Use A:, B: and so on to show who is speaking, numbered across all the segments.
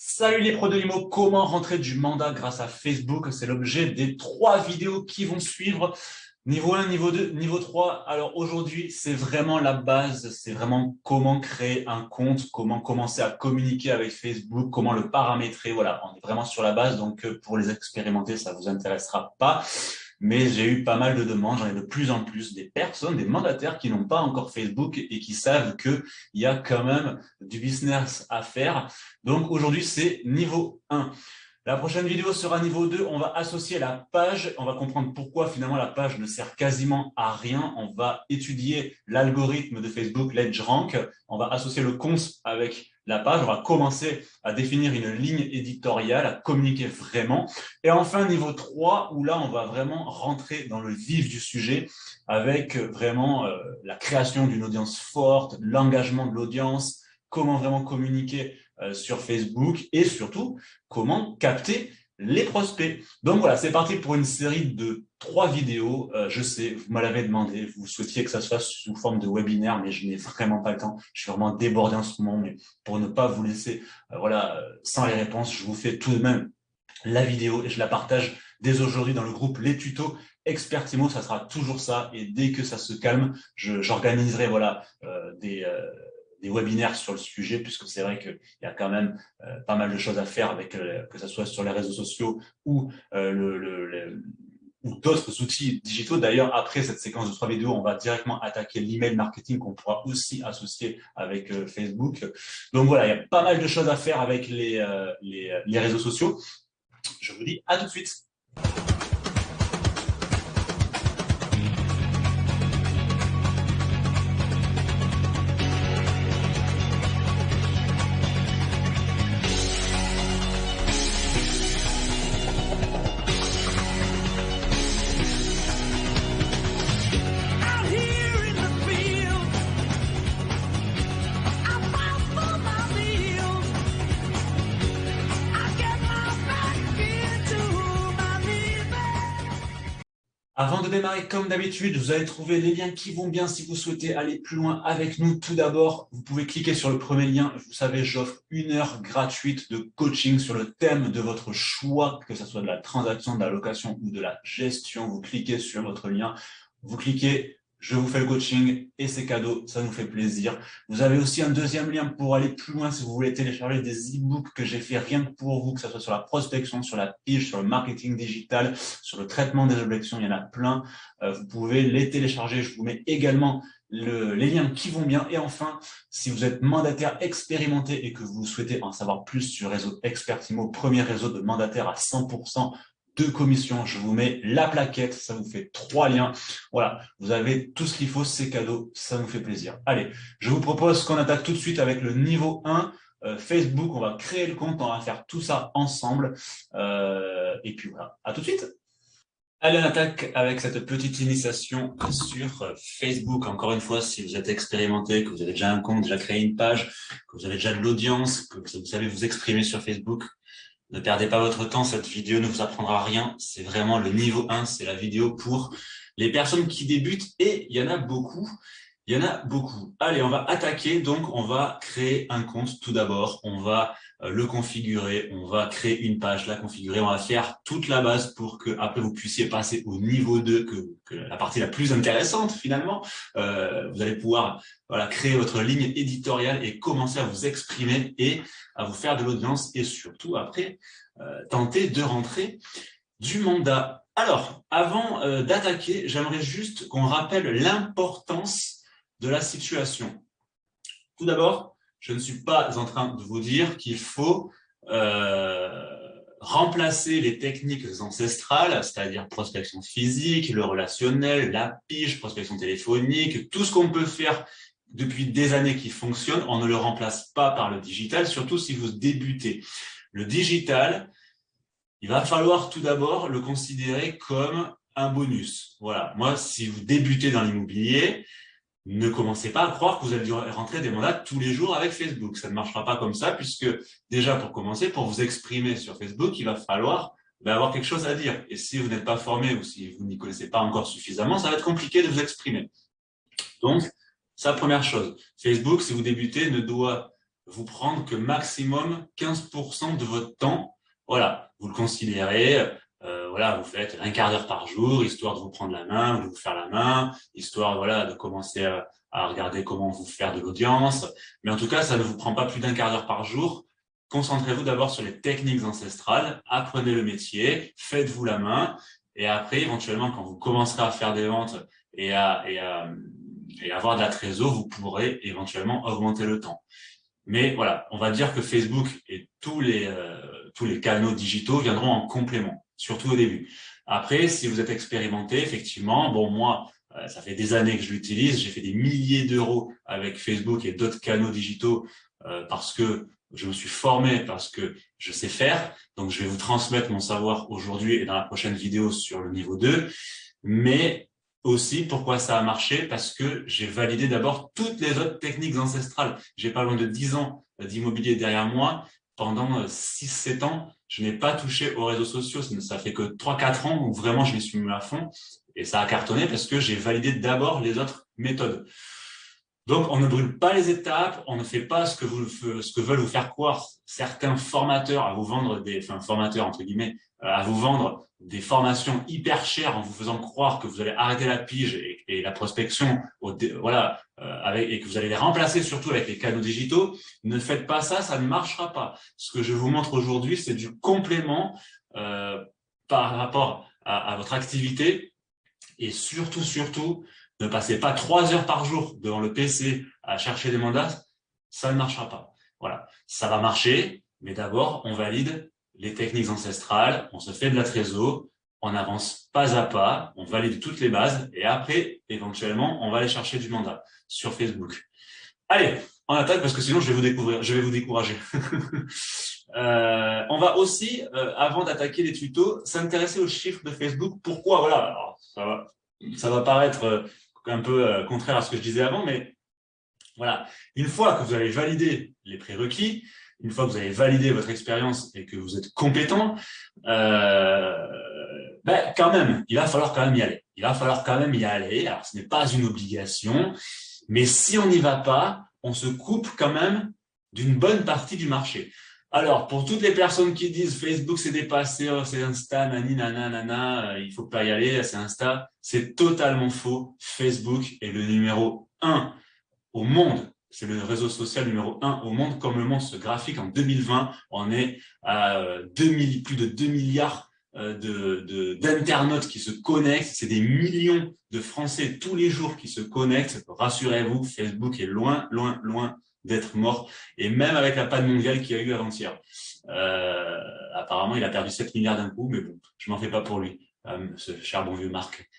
A: Salut les pros de l'IMO, comment rentrer du mandat grâce à Facebook? C'est l'objet des 3 vidéos qui vont suivre. Niveau 1, niveau 2, niveau 3. Alors aujourd'hui, c'est vraiment la base, c'est vraiment comment créer un compte, comment commencer à communiquer avec Facebook, comment le paramétrer. Voilà, on est vraiment sur la base, donc pour les expérimenter, ça vous intéressera pas. Mais j'ai eu pas mal de demandes, j'en ai de plus en plus, des personnes, des mandataires qui n'ont pas encore Facebook et qui savent qu'il y a quand même du business à faire. Donc aujourd'hui, c'est niveau 1. La prochaine vidéo sera niveau 2. On va associer la page. On va comprendre pourquoi finalement la page ne sert quasiment à rien. On va étudier l'algorithme de Facebook, l'EdgeRank. On va associer le compte avec la page. On va commencer à définir une ligne éditoriale, à communiquer vraiment. Et enfin, niveau 3, où là, on va vraiment rentrer dans le vif du sujet avec vraiment la création d'une audience forte, l'engagement de l'audience, comment vraiment communiquer sur Facebook et surtout comment capter les prospects. Donc voilà, c'est parti pour une série de 3 vidéos. Je sais, vous me l'avez demandé, vous souhaitiez que ça se fasse sous forme de webinaire, mais je n'ai vraiment pas le temps. Je suis vraiment débordé en ce moment, mais pour ne pas vous laisser sans les réponses, je vous fais tout de même la vidéo et je la partage dès aujourd'hui dans le groupe Les Tutos Expertimo. Ça sera toujours ça et dès que ça se calme, j'organiserai des webinaires sur le sujet, puisque c'est vrai qu'il y a quand même pas mal de choses à faire avec que ce soit sur les réseaux sociaux ou ou d'autres outils digitaux. D'ailleurs, après cette séquence de 3 vidéos, on va directement attaquer l'email marketing qu'on pourra aussi associer avec Facebook. Donc voilà, il y a pas mal de choses à faire avec les réseaux sociaux. Je vous dis à tout de suite. Avant de démarrer, comme d'habitude, vous allez trouver les liens qui vont bien si vous souhaitez aller plus loin avec nous. Tout d'abord, vous pouvez cliquer sur le premier lien. Vous savez, j'offre 1 heure gratuite de coaching sur le thème de votre choix, que ce soit de la transaction, de la location ou de la gestion. Vous cliquez sur votre lien, vous cliquez, je vous fais le coaching et c'est cadeau, ça nous fait plaisir. Vous avez aussi un deuxième lien pour aller plus loin si vous voulez télécharger des e-books que j'ai fait rien que pour vous, que ce soit sur la prospection, sur la pige, sur le marketing digital, sur le traitement des objections, il y en a plein. Vous pouvez les télécharger. Je vous mets également les liens qui vont bien. Et enfin, si vous êtes mandataire expérimenté et que vous souhaitez en savoir plus sur Réseau Expertimo, premier réseau de mandataires à 100% de commission, je vous mets la plaquette, ça vous fait 3 liens. Voilà, vous avez tout ce qu'il faut, c'est cadeau, ça nous fait plaisir. Allez, je vous propose qu'on attaque tout de suite avec le niveau 1. Facebook, on va créer le compte, on va faire tout ça ensemble. Et puis voilà, à tout de suite. Allez, on attaque avec cette petite initiation sur Facebook. Encore une fois, si vous êtes expérimenté, que vous avez déjà un compte, déjà créé une page, que vous avez déjà de l'audience, que vous savez vous exprimer sur Facebook, ne perdez pas votre temps. Cette vidéo ne vous apprendra rien. C'est vraiment le niveau 1. C'est la vidéo pour les personnes qui débutent et il y en a beaucoup. Il y en a beaucoup. Allez, on va attaquer. Donc, on va créer un compte tout d'abord. On va le configurer. On va créer une page, la configurer. On va faire toute la base pour que après vous puissiez passer au niveau 2, que la partie la plus intéressante finalement. Vous allez pouvoir créer votre ligne éditoriale et commencer à vous exprimer et à vous faire de l'audience et surtout après tenter de rentrer du mandat. Alors, avant d'attaquer, j'aimerais juste qu'on rappelle l'importance de la situation. Tout d'abord, je ne suis pas en train de vous dire qu'il faut remplacer les techniques ancestrales, c'est-à-dire prospection physique, le relationnel, la pige, prospection téléphonique, tout ce qu'on peut faire depuis des années qui fonctionne, on ne le remplace pas par le digital, surtout si vous débutez. Le digital, il va falloir tout d'abord le considérer comme un bonus. Voilà. Moi, si vous débutez dans l'immobilier, ne commencez pas à croire que vous allez rentrer des mandats tous les jours avec Facebook. Ça ne marchera pas comme ça, puisque déjà, pour commencer, pour vous exprimer sur Facebook, il va falloir avoir quelque chose à dire. Et si vous n'êtes pas formé ou si vous n'y connaissez pas encore suffisamment, ça va être compliqué de vous exprimer. Donc, ça, première chose. Facebook, si vous débutez, ne doit vous prendre que maximum 15% de votre temps. Voilà, vous le considérez, voilà, vous faites un quart d'heure par jour, histoire de vous prendre la main, de vous faire la main, histoire voilà, de commencer à regarder comment vous faire de l'audience. Mais en tout cas, ça ne vous prend pas plus d'un quart d'heure par jour. Concentrez-vous d'abord sur les techniques ancestrales, apprenez le métier, faites-vous la main, et après, éventuellement, quand vous commencerez à faire des ventes et à avoir de la trésor, vous pourrez éventuellement augmenter le temps. Mais voilà, on va dire que Facebook et tous les canaux digitaux viendront en complément, surtout au début. Après, si vous êtes expérimenté, effectivement, bon, moi, ça fait des années que je l'utilise, j'ai fait des milliers d'euros avec Facebook et d'autres canaux digitaux parce que je me suis formé, parce que je sais faire. Donc, je vais vous transmettre mon savoir aujourd'hui et dans la prochaine vidéo sur le niveau 2. Mais aussi, pourquoi ça a marché? Parce que j'ai validé d'abord toutes les autres techniques ancestrales. J'ai pas loin de 10 ans d'immobilier derrière moi. Pendant 6-7 ans, je n'ai pas touché aux réseaux sociaux. Ça fait que 3-4 ans où vraiment je m'y suis mis à fond. Et ça a cartonné parce que j'ai validé d'abord les autres méthodes. Donc, on ne brûle pas les étapes, on ne fait pas ce que veulent vous faire croire certains formateurs à vous vendre formateurs entre guillemets, à vous vendre des formations hyper chères en vous faisant croire que vous allez arrêter la pige et la prospection, voilà, et que vous allez les remplacer surtout avec les canaux digitaux. Ne faites pas ça, ça ne marchera pas. Ce que je vous montre aujourd'hui, c'est du complément par rapport à votre activité et surtout, ne passez pas 3 heures par jour devant le PC à chercher des mandats, ça ne marchera pas. Voilà, ça va marcher, mais d'abord, on valide les techniques ancestrales, on se fait de la trésor, on avance pas à pas, on valide toutes les bases, et après, éventuellement, on va aller chercher du mandat sur Facebook. Allez, on attaque parce que sinon, je vais vous décourager. On va aussi, avant d'attaquer les tutos, s'intéresser aux chiffres de Facebook. Pourquoi? Voilà, alors, ça va paraître un peu contraire à ce que je disais avant, mais voilà, une fois que vous avez validé les prérequis, une fois que vous avez validé votre expérience et que vous êtes compétent, quand même, il va falloir quand même y aller. Il va falloir quand même y aller. Alors, ce n'est pas une obligation, mais si on n'y va pas, on se coupe quand même d'une bonne partie du marché. Alors, pour toutes les personnes qui disent Facebook c'est dépassé, oh, c'est Insta, nani, nana, il faut pas y aller, c'est Insta, c'est totalement faux. Facebook est le numéro 1 au monde. C'est le réseau social numéro 1 au monde. Comme le monde se graphique en 2020, on est à plus de 2 milliards d'internautes qui se connectent. C'est des millions de Français tous les jours qui se connectent. Rassurez-vous, Facebook est loin d'être mort. Et même avec la panne mondiale qu'il y a eu avant-hier. Apparemment, il a perdu 7 milliards d'un coup, mais bon, je m'en fais pas pour lui. Ce cher bon vieux Marc.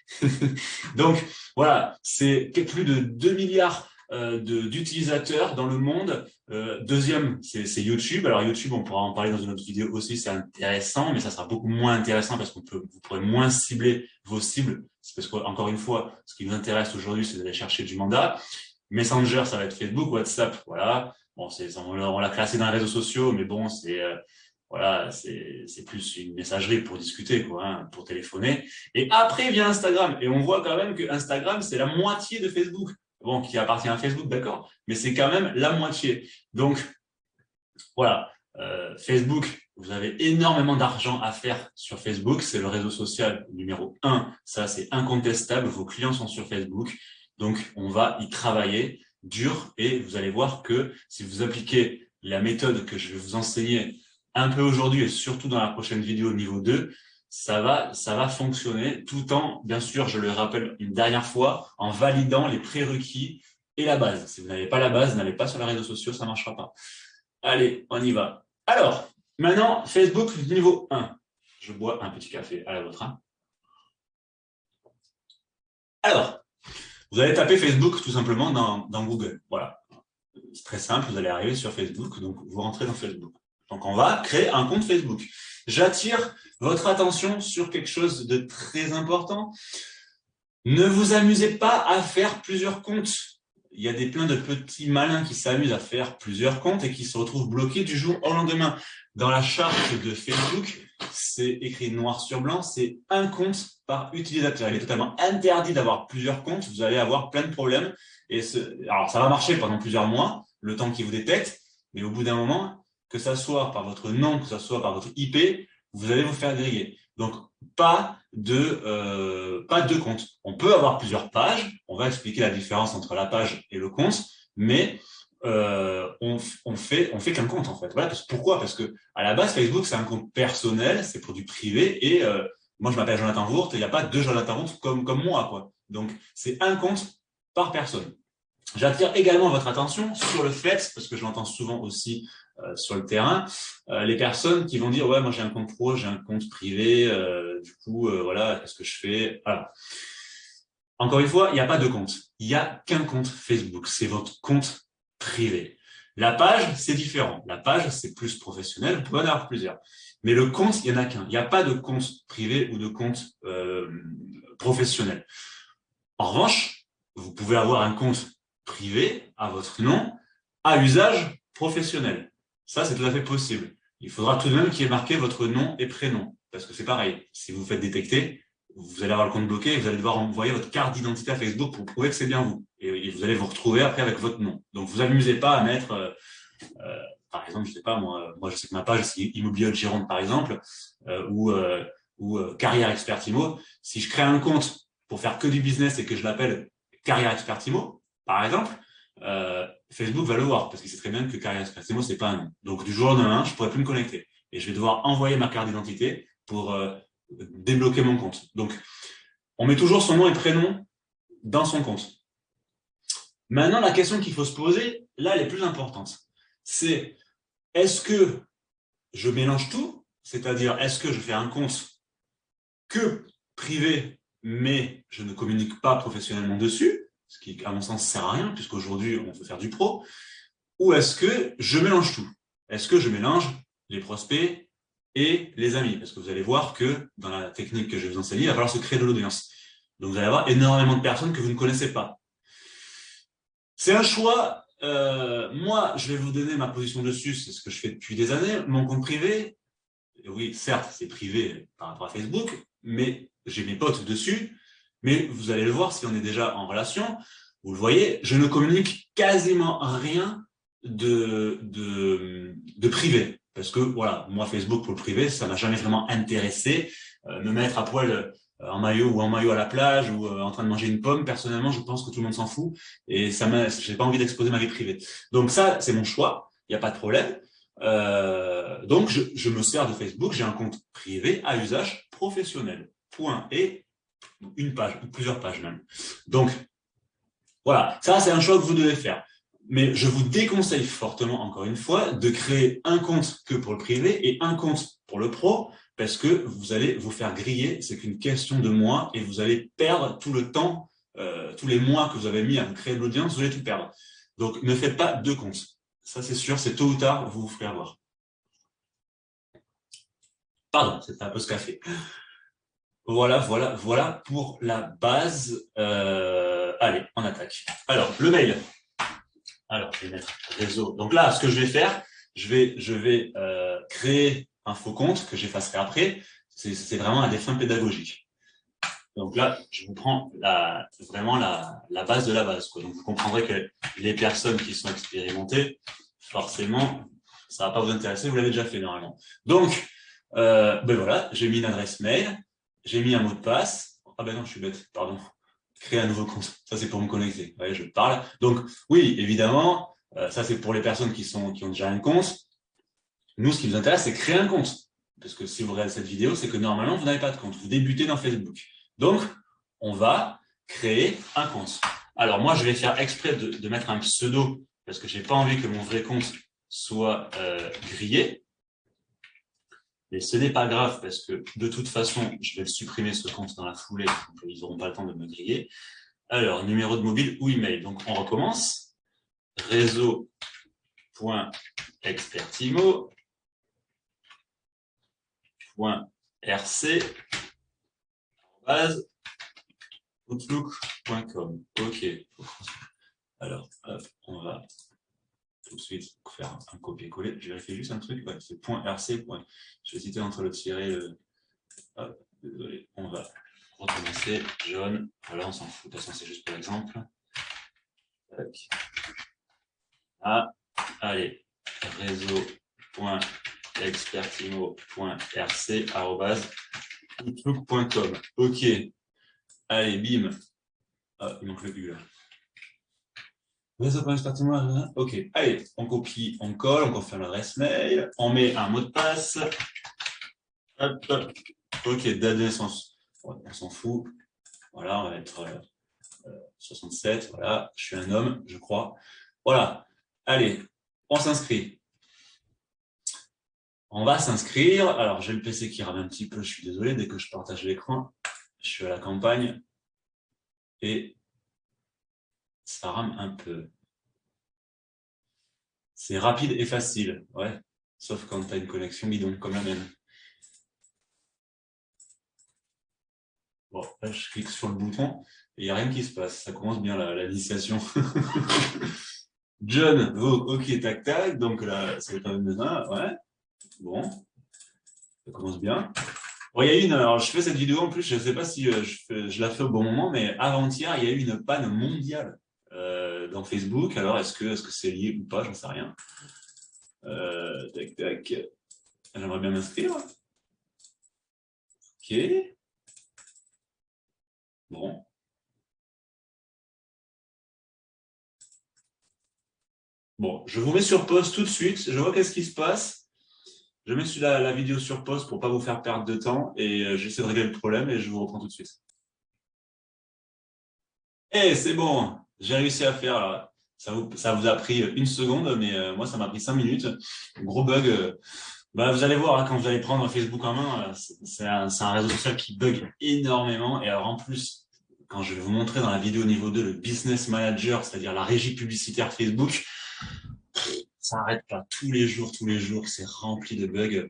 A: Donc, voilà, c'est plus de 2 milliards d'utilisateurs dans le monde. Deuxième, c'est YouTube. Alors YouTube, on pourra en parler dans une autre vidéo aussi, c'est intéressant, mais ça sera beaucoup moins intéressant parce vous pourrez moins cibler vos cibles. C'est parce qu'encore une fois, ce qui nous intéresse aujourd'hui, c'est d'aller chercher du mandat. Messenger, ça va être Facebook, WhatsApp, voilà. Bon, on l'a classé dans les réseaux sociaux, mais bon, voilà, c'est plus une messagerie pour discuter, quoi, hein, pour téléphoner. Et après vient Instagram, et on voit quand même que Instagram, c'est la moitié de Facebook. Bon, qui appartient à Facebook, d'accord, mais c'est quand même la moitié. Donc, voilà, Facebook, vous avez énormément d'argent à faire sur Facebook, c'est le réseau social numéro 1, ça c'est incontestable, vos clients sont sur Facebook, donc on va y travailler dur et vous allez voir que si vous appliquez la méthode que je vais vous enseigner un peu aujourd'hui et surtout dans la prochaine vidéo niveau 2, ça va fonctionner tout en, bien sûr, je le rappelle une dernière fois, en validant les prérequis et la base. Si vous n'avez pas la base, n'allez pas sur les réseaux sociaux, ça ne marchera pas. Allez, on y va. Alors, maintenant, Facebook niveau 1. Je bois un petit café à la vôtre. Hein. Alors, vous allez taper Facebook tout simplement dans Google. Voilà. C'est très simple, vous allez arriver sur Facebook, donc vous rentrez dans Facebook. Donc, on va créer un compte Facebook. J'attire votre attention sur quelque chose de très important. Ne vous amusez pas à faire plusieurs comptes. Il y a plein de petits malins qui s'amusent à faire plusieurs comptes et qui se retrouvent bloqués du jour au lendemain. Dans la charte de Facebook, c'est écrit noir sur blanc, c'est un compte par utilisateur. Il est totalement interdit d'avoir plusieurs comptes. Vous allez avoir plein de problèmes. Alors, ça va marcher pendant plusieurs mois, le temps qu'il vous détecte. Mais au bout d'un moment, que ça soit par votre nom, que ça soit par votre IP, vous allez vous faire griller. Donc, pas de compte. On peut avoir plusieurs pages. On va expliquer la différence entre la page et le compte, mais on fait qu'un compte en fait. Voilà, pourquoi? Parce que à la base, Facebook, c'est un compte personnel, c'est pour du privé, et moi, je m'appelle Jonathan Wourt, et il n'y a pas deux Jonathan Wourt comme moi, quoi. Donc, c'est un compte par personne. J'attire également votre attention sur le fait, parce que je l'entends souvent aussi sur le terrain, les personnes qui vont dire ouais, moi j'ai un compte pro, j'ai un compte privé, du coup voilà, qu'est-ce que je fais? Voilà. Encore une fois, il n'y a pas de compte, il n'y a qu'un compte Facebook, c'est votre compte privé. La page, c'est différent. La page, c'est plus professionnel, vous pouvez en avoir plusieurs. Mais le compte, il n'y en a qu'un. Il n'y a pas de compte privé ou de compte professionnel. En revanche, vous pouvez avoir un compte privé à votre nom à usage professionnel. Ça, c'est tout à fait possible. Il faudra tout de même qu'il y ait marqué votre nom et prénom, parce que c'est pareil. Si vous vous faites détecter, vous allez avoir le compte bloqué et vous allez devoir envoyer votre carte d'identité à Facebook pour prouver que c'est bien vous. Et vous allez vous retrouver après avec votre nom. Donc, vous amusez pas à mettre, par exemple, je sais pas, moi je sais que ma page, c'est Immobilier de Gironde, par exemple, ou Carrière Expert Immo. Si je crée un compte pour faire que du business et que je l'appelle Carrière Expert Immo, par exemple, Facebook va le voir parce qu'il sait très bien que Carrière Expert Immo, c'est pas un nom. Donc, du jour au lendemain, je pourrais plus me connecter. Et je vais devoir envoyer ma carte d'identité pour débloquer mon compte. Donc, on met toujours son nom et prénom dans son compte. Maintenant, la question qu'il faut se poser, là, elle est plus importante. C'est, est-ce que je mélange tout? C'est-à-dire, est-ce que je fais un compte que privé, mais je ne communique pas professionnellement dessus, ce qui, à mon sens, sert à rien, puisqu'aujourd'hui, on peut faire du pro, ou est-ce que je mélange tout? Est-ce que je mélange les prospects et les amis? Parce que vous allez voir que dans la technique que je vais vous enseigner, il va falloir se créer de l'audience. Donc, vous allez avoir énormément de personnes que vous ne connaissez pas. C'est un choix. Moi, je vais vous donner ma position dessus, c'est ce que je fais depuis des années. Mon compte privé, oui, certes, c'est privé par rapport à Facebook, mais j'ai mes potes dessus. Mais vous allez le voir si on est déjà en relation. Vous le voyez, je ne communique quasiment rien de privé. Parce que, voilà, moi, Facebook pour le privé, ça m'a jamais vraiment intéressé. Me mettre à poil en maillot ou en maillot à la plage ou en train de manger une pomme, personnellement, je pense que tout le monde s'en fout. Et j'ai pas envie d'exposer ma vie privée. Donc ça, c'est mon choix. Il n'y a pas de problème. Donc, je me sers de Facebook. J'ai un compte privé à usage professionnel. Point. Et une page, ou plusieurs pages même. Donc, voilà, ça c'est un choix que vous devez faire. Mais je vous déconseille fortement, encore une fois, de créer un compte que pour le privé et un compte pour le pro, parce que vous allez vous faire griller, c'est qu'une question de mois, et vous allez perdre tout le temps, tous les mois que vous avez mis à vous créer de l'audience, vous allez tout perdre. Donc ne faites pas deux comptes. Ça c'est sûr, c'est tôt ou tard, vous vous ferez avoir. Pardon, c'était un peu ce café. Voilà pour la base. Allez, on attaque. Alors, le mail. Alors, je vais mettre réseau. Donc là, ce que je vais faire, je vais créer un faux compte que j'effacerai après. C'est vraiment à des fins pédagogiques. Donc là, je vous prends vraiment la base de la base, quoi. Donc vous comprendrez que les personnes qui sont expérimentées, forcément, ça va pas vous intéresser, vous l'avez déjà fait normalement. Donc, ben voilà, j'ai mis une adresse mail, j'ai mis un mot de passe. Ah ben non, je suis bête, pardon. Créer un nouveau compte, ça c'est pour me connecter. Vous voyez, je parle. Donc oui, évidemment, ça c'est pour les personnes qui ont déjà un compte. Nous, ce qui nous intéresse, c'est créer un compte. Parce que si vous regardez cette vidéo, c'est que normalement, vous n'avez pas de compte. Vous débutez dans Facebook. Donc, on va créer un compte. Alors, moi, je vais faire exprès de mettre un pseudo parce que je n'ai pas envie que mon vrai compte soit grillé. Mais ce n'est pas grave parce que de toute façon, je vais le supprimer ce compte dans la foulée. Donc, ils n'auront pas le temps de me griller. Alors, numéro de mobile ou email. Donc, on recommence. Réseau.expertimo. .rc outlook.com. Ok. Alors, hop, on va tout de suite faire un copier-coller. Je vérifie juste un truc. Ouais, c'est .rc. Je vais hésiter entre le tiret. Hop, désolé. On va recommencer. Jaune. Voilà, on s'en fout. De toute façon, c'est juste pour l'exemple. Ah, allez. réseau.expertimo.rc@outlook.com. Ok. Allez, bim. Ah, il manque le U là. Réseau.expertimo. Ok. Allez, on copie, on colle, on confirme l'adresse mail, on met un mot de passe. Hop. Ok, date de naissance. On s'en fout. Voilà, on va mettre 67. Voilà, je suis un homme, je crois. Voilà. Allez, on s'inscrit. On va s'inscrire. Alors, j'ai le PC qui rame un petit peu. Je suis désolé, dès que je partage l'écran, je suis à la campagne et ça rame un peu. C'est rapide et facile, ouais. Sauf quand tu as une connexion bidon, comme la mienne. Bon, là, je clique sur le bouton et il n'y a rien qui se passe. Ça commence bien, l'initiation. John, ok, tac, tac. Donc là, c'est pas une ouais. Bon, ça commence bien. Bon, il y a une, alors je fais cette vidéo en plus, je ne sais pas si je la fais au bon moment, mais avant-hier, il y a eu une panne mondiale dans Facebook. Alors, est-ce que c'est lié ou pas? J'en sais rien. Tac, tac. J'aimerais bien m'inscrire. Ok. Bon. Bon, je vous mets sur pause tout de suite. Je vois qu'est-ce qui se passe. Je mets la vidéo sur pause pour ne pas vous faire perdre de temps et j'essaie de régler le problème et je vous reprends tout de suite. Eh, c'est bon, j'ai réussi à faire là. Ça vous a pris une seconde, mais moi, ça m'a pris 5 minutes. Gros bug. Bah, vous allez voir, hein, quand vous allez prendre Facebook en main, c'est un réseau social qui bug énormément. Et alors, en plus, quand je vais vous montrer dans la vidéo niveau 2 le Business Manager, c'est-à-dire la régie publicitaire Facebook, ça n'arrête pas tous les jours, c'est rempli de bugs.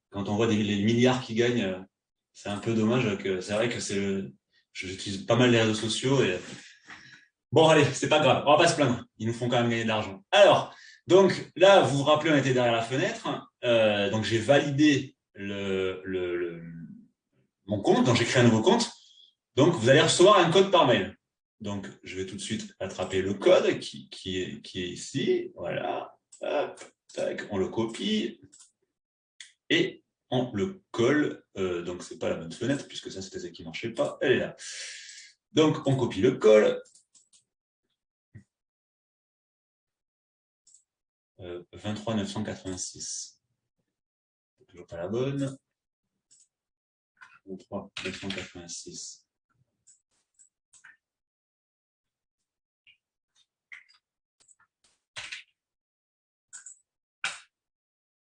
A: Quand on voit les milliards qui gagnent, c'est un peu dommage que c'est vrai que j'utilise pas mal les réseaux sociaux et bon, allez, c'est pas grave, on va pas se plaindre. Ils nous font quand même gagner de l'argent. Alors, donc là, vous vous rappelez, on était derrière la fenêtre. Donc j'ai validé mon compte, donc j'ai créé un nouveau compte. Donc vous allez recevoir un code par mail. Donc je vais tout de suite attraper le code qui est ici. Voilà. Hop, tac, on le copie et on le colle. Donc c'est pas la bonne fenêtre puisque ça c'était celle qui marchait pas. Elle est là. Donc on copie le code. 23 986. Toujours pas la bonne. 23 986.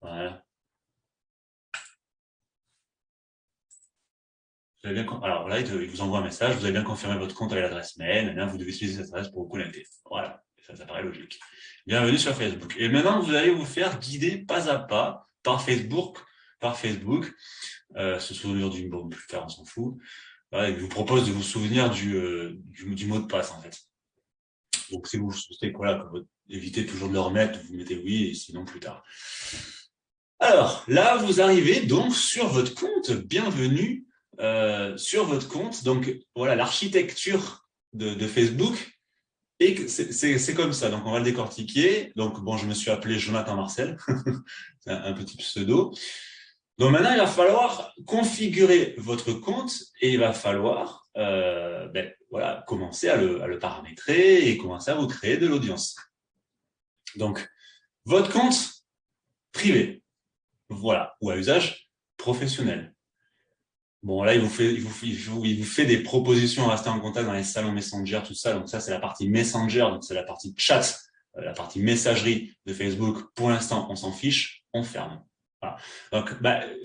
A: Voilà. Alors là, il vous envoie un message, vous avez bien confirmé votre compte avec l'adresse mail, là, vous devez utiliser cette adresse pour vous connecter. Voilà, ça paraît logique. Bienvenue sur Facebook. Et maintenant, vous allez vous faire guider pas à pas par Facebook, se souvenir d'une bombe plus tard, on s'en fout. Voilà, il vous propose de vous souvenir du mot de passe, en fait. Donc, si vous souhaitez, voilà, évitez toujours de le remettre, vous mettez oui, et sinon plus tard. Alors, là, vous arrivez donc sur votre compte. Bienvenue sur votre compte. Donc, voilà, l'architecture de Facebook. Et c'est comme ça. Donc, on va le décortiquer. Donc, bon, je me suis appelé Jonathan Marcel. C'est un petit pseudo. Donc, maintenant, il va falloir configurer votre compte et il va falloir voilà, commencer à le paramétrer et commencer à vous créer de l'audience. Donc, votre compte privé. Voilà, ou à usage professionnel. Bon, là, il vous fait des propositions à rester en contact dans les salons Messenger, tout ça. Donc ça, c'est la partie Messenger, donc c'est la partie chat, la partie messagerie de Facebook. Pour l'instant, on s'en fiche, on ferme. Voilà. Donc,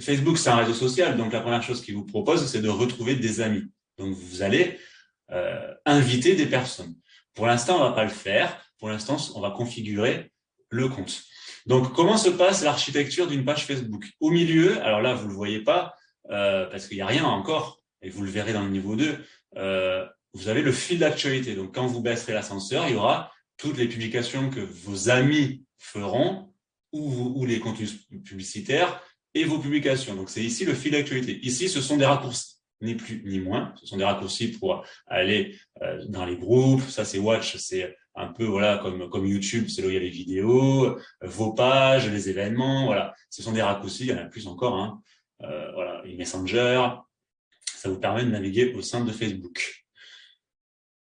A: Facebook, c'est un réseau social. Donc la première chose qu'il vous propose, c'est de retrouver des amis. Donc vous allez inviter des personnes. Pour l'instant, on va pas le faire. Pour l'instant, on va configurer le compte. Donc, comment se passe l'architecture d'une page Facebook? Au milieu, alors là, vous ne le voyez pas, parce qu'il n'y a rien encore, et vous le verrez dans le niveau 2, vous avez le fil d'actualité. Donc, quand vous baisserez l'ascenseur, il y aura toutes les publications que vos amis feront, ou les contenus publicitaires, et vos publications. Donc, c'est ici le fil d'actualité. Ici, ce sont des raccourcis, ni plus ni moins. Ce sont des raccourcis pour aller dans les groupes. Ça, c'est Watch, c'est un peu voilà comme YouTube, c'est là où il y a les vidéos, vos pages, les événements, voilà. Ce sont des raccourcis, il y en a plus encore, hein. Voilà, les Messenger, ça vous permet de naviguer au sein de Facebook.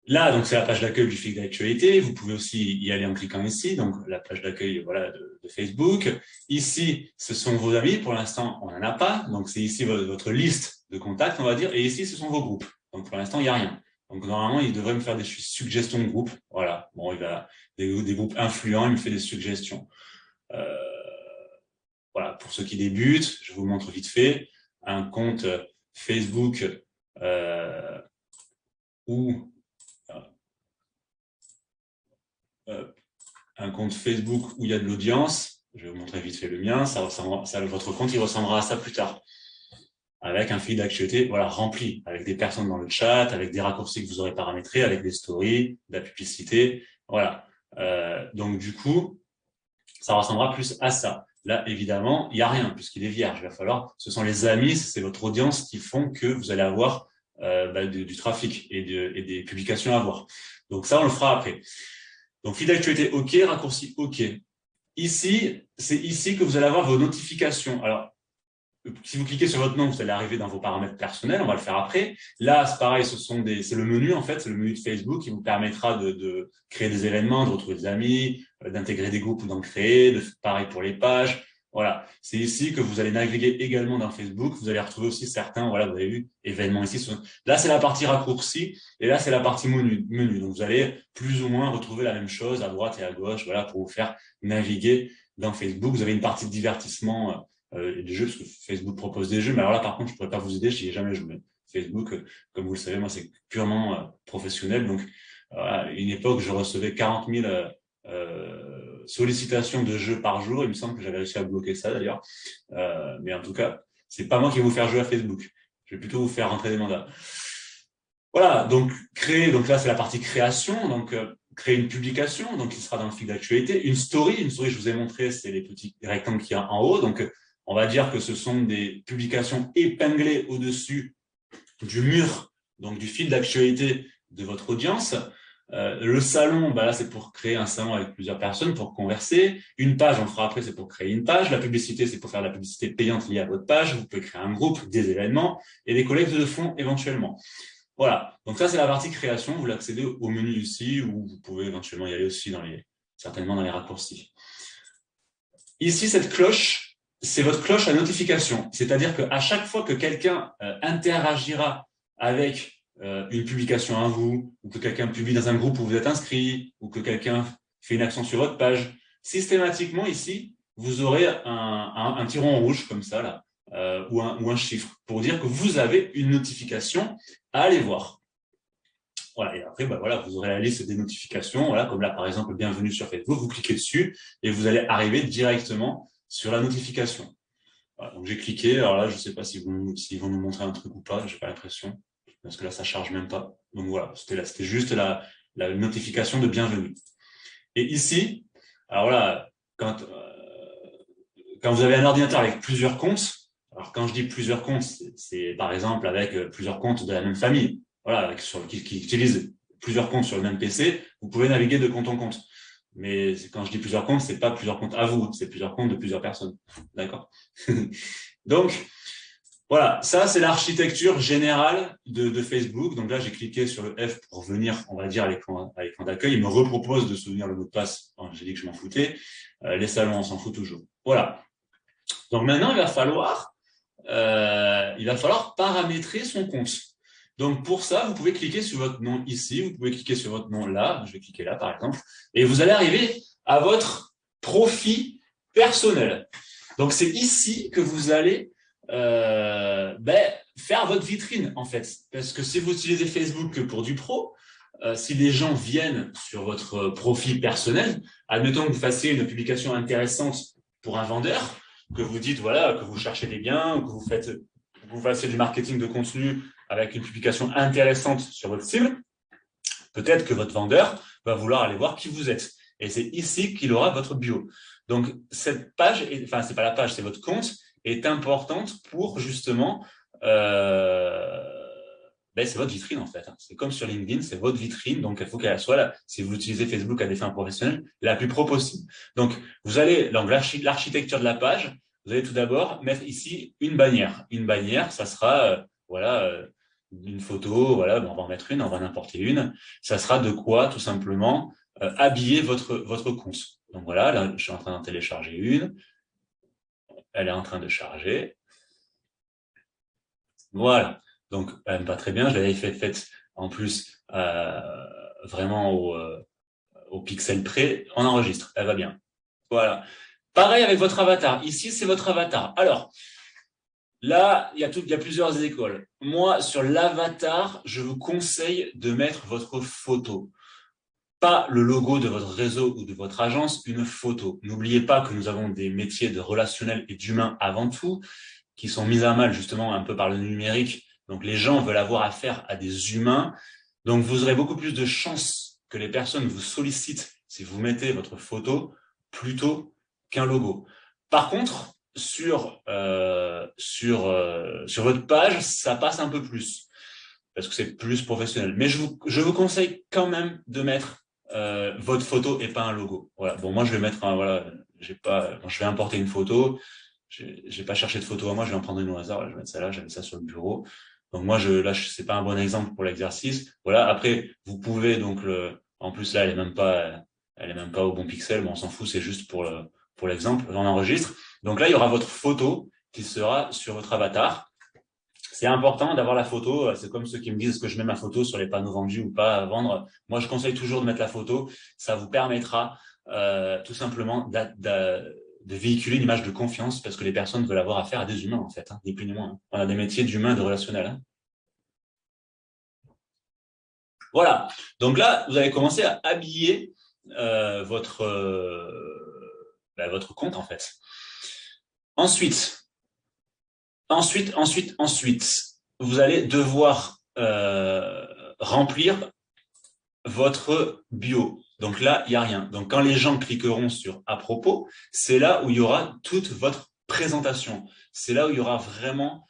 A: Là, donc c'est la page d'accueil du fil d'actualité. Vous pouvez aussi y aller en cliquant ici, donc la page d'accueil voilà de Facebook. Ici, ce sont vos amis. Pour l'instant, on n'en a pas, donc c'est ici votre liste de contacts, on va dire. Et ici, ce sont vos groupes. Donc pour l'instant, il n'y a rien. Donc normalement, il devrait me faire des suggestions de groupes. Voilà. Bon, il va des groupes influents, il me fait des suggestions. Voilà. Pour ceux qui débutent, je vous montre vite fait un compte Facebook où un compte Facebook où il y a de l'audience. Je vais vous montrer vite fait le mien. Votre compte, il ressemblera à ça plus tard. Avec un fil d'actualité, voilà, rempli, avec des personnes dans le chat, avec des raccourcis que vous aurez paramétrés, avec des stories, de la publicité, voilà. Donc du coup, ça ressemblera plus à ça. Là, évidemment, il n'y a rien puisqu'il est vierge. Il va falloir, ce sont les amis, c'est votre audience qui font que vous allez avoir du trafic et des publications à voir. Donc ça, on le fera après. Donc, fil d'actualité, OK, raccourci, OK. Ici, c'est ici que vous allez avoir vos notifications. Alors, si vous cliquez sur votre nom, vous allez arriver dans vos paramètres personnels, on va le faire après. Là, c'est pareil, c'est le menu, en fait, c'est le menu de Facebook qui vous permettra de créer des événements, de retrouver des amis, d'intégrer des groupes ou d'en créer, pareil pour les pages. Voilà, c'est ici que vous allez naviguer également dans Facebook. Vous allez retrouver aussi certains, voilà, vous avez vu, événements ici. Là, c'est la partie raccourci et là, c'est la partie menu. Donc, vous allez plus ou moins retrouver la même chose à droite et à gauche, voilà, pour vous faire naviguer dans Facebook. Vous avez une partie de divertissement des jeux, parce que Facebook propose des jeux. Mais alors là, par contre, je pourrais pas vous aider, j'y ai jamais joué. Facebook, comme vous le savez, moi, c'est purement professionnel. Donc, à une époque, je recevais 40 000 sollicitations de jeux par jour. Il me semble que j'avais réussi à bloquer ça d'ailleurs. Mais en tout cas, c'est pas moi qui vais vous faire jouer à Facebook. Je vais plutôt vous faire rentrer des mandats. Voilà, donc créer, donc là c'est la partie création, donc créer une publication, donc qui sera dans le fil d'actualité, une story, je vous ai montré, c'est les petits rectangles qu'il y a en haut, donc on va dire que ce sont des publications épinglées au-dessus du mur, donc du fil d'actualité de votre audience. Le salon, bah là, c'est pour créer un salon avec plusieurs personnes, pour converser. Une page, on le fera après, c'est pour créer une page. La publicité, c'est pour faire de la publicité payante liée à votre page. Vous pouvez créer un groupe, des événements et des collectes de fonds éventuellement. Voilà, donc ça, c'est la partie création. Vous l'accédez au menu ici, où vous pouvez éventuellement y aller aussi certainement dans les raccourcis. Ici, cette cloche, c'est votre cloche à notification. C'est-à-dire qu'à chaque fois que quelqu'un interagira avec une publication à vous, ou que quelqu'un publie dans un groupe où vous êtes inscrit, ou que quelqu'un fait une action sur votre page, systématiquement ici, vous aurez un petit rond rouge comme ça, là, ou un chiffre, pour dire que vous avez une notification à aller voir. Voilà, et après, bah, voilà, vous aurez la liste des notifications, voilà, comme là, par exemple, bienvenue sur Facebook, vous cliquez dessus et vous allez arriver directement sur la notification. Voilà, donc j'ai cliqué, alors là, je ne sais pas s'ils vont nous montrer un truc ou pas, j'ai pas l'impression, parce que là, ça charge même pas. Donc voilà, c'était juste la notification de bienvenue. Et ici, alors là, quand vous avez un ordinateur avec plusieurs comptes, alors quand je dis plusieurs comptes, c'est par exemple avec plusieurs comptes de la même famille, voilà, qui utilisent plusieurs comptes sur le même PC, vous pouvez naviguer de compte en compte. Mais quand je dis plusieurs comptes, c'est pas plusieurs comptes à vous, c'est plusieurs comptes de plusieurs personnes. D'accord? Donc, voilà, ça c'est l'architecture générale de Facebook. Donc là, j'ai cliqué sur le F pour revenir, on va dire, à l'écran d'accueil. Il me repropose de souvenir le mot de passe. J'ai dit que je m'en foutais. Les salons, on s'en fout toujours. Voilà. Donc maintenant, il va falloir paramétrer son compte. Donc pour ça, vous pouvez cliquer sur votre nom ici, vous pouvez cliquer sur votre nom là, je vais cliquer là par exemple, et vous allez arriver à votre profil personnel. Donc c'est ici que vous allez faire votre vitrine en fait. Parce que si vous utilisez Facebook que pour du pro, si les gens viennent sur votre profil personnel, admettons que vous fassiez une publication intéressante pour un vendeur, que vous dites voilà que vous cherchez des biens, ou que vous fassiez du marketing de contenu avec une publication intéressante sur votre cible, peut-être que votre vendeur va vouloir aller voir qui vous êtes. Et c'est ici qu'il aura votre bio. Donc, cette page, enfin, c'est pas la page, c'est votre compte, est importante pour justement ben, c'est votre vitrine en fait. C'est comme sur LinkedIn, c'est votre vitrine, donc il faut qu'elle soit là. Si vous utilisez Facebook à des fins professionnelles, la plus pro possible. Donc, vous allez dans l'architecture de la page, vous allez tout d'abord mettre ici une bannière. Une bannière, ça sera voilà une photo, voilà, on va en mettre une, on va en importer une. Ça sera de quoi tout simplement habiller votre compte. Donc voilà, là, je suis en train d'en télécharger une. Elle est en train de charger. Voilà. Donc, elle pas très bien. Je l'avais faite en plus vraiment au pixel près. On enregistre. Elle va bien. Voilà. Pareil avec votre avatar. Ici, c'est votre avatar. Alors, là, il y a plusieurs écoles. Moi, sur l'avatar, je vous conseille de mettre votre photo. Pas le logo de votre réseau ou de votre agence, une photo. N'oubliez pas que nous avons des métiers de relationnel et d'humain avant tout, qui sont mis à mal justement un peu par le numérique. Donc les gens veulent avoir affaire à des humains. Donc vous aurez beaucoup plus de chances que les personnes vous sollicitent si vous mettez votre photo plutôt qu'un logo. Par contre, sur votre page, ça passe un peu plus parce que c'est plus professionnel. Mais je vous conseille quand même de mettre votre photo et pas un logo. Voilà. Bon, moi je vais mettre voilà, je vais importer une photo. J'ai pas cherché de photo à moi, je vais en prendre une au hasard. Là, je vais mettre ça là, j'avais ça sur le bureau. Donc moi, c'est pas un bon exemple pour l'exercice. Voilà. Après, vous pouvez donc en plus là, elle est même pas au bon pixel, mais on s'en fout, c'est juste pour l'exemple. On enregistre. Donc là, il y aura votre photo qui sera sur votre avatar. C'est important d'avoir la photo. C'est comme ceux qui me disent est-ce que je mets ma photo sur les panneaux vendus ou pas à vendre. Moi, je conseille toujours de mettre la photo. Ça vous permettra tout simplement de véhiculer une image de confiance parce que les personnes veulent avoir affaire à des humains, en fait, ni plus ni moins. On a des métiers d'humain et de relationnel. Voilà. Donc là, vous allez commencer à habiller votre compte, en fait. Ensuite, vous allez devoir remplir votre bio. Donc là, il n'y a rien. Donc quand les gens cliqueront sur à propos, c'est là où il y aura toute votre présentation. C'est là où il y aura vraiment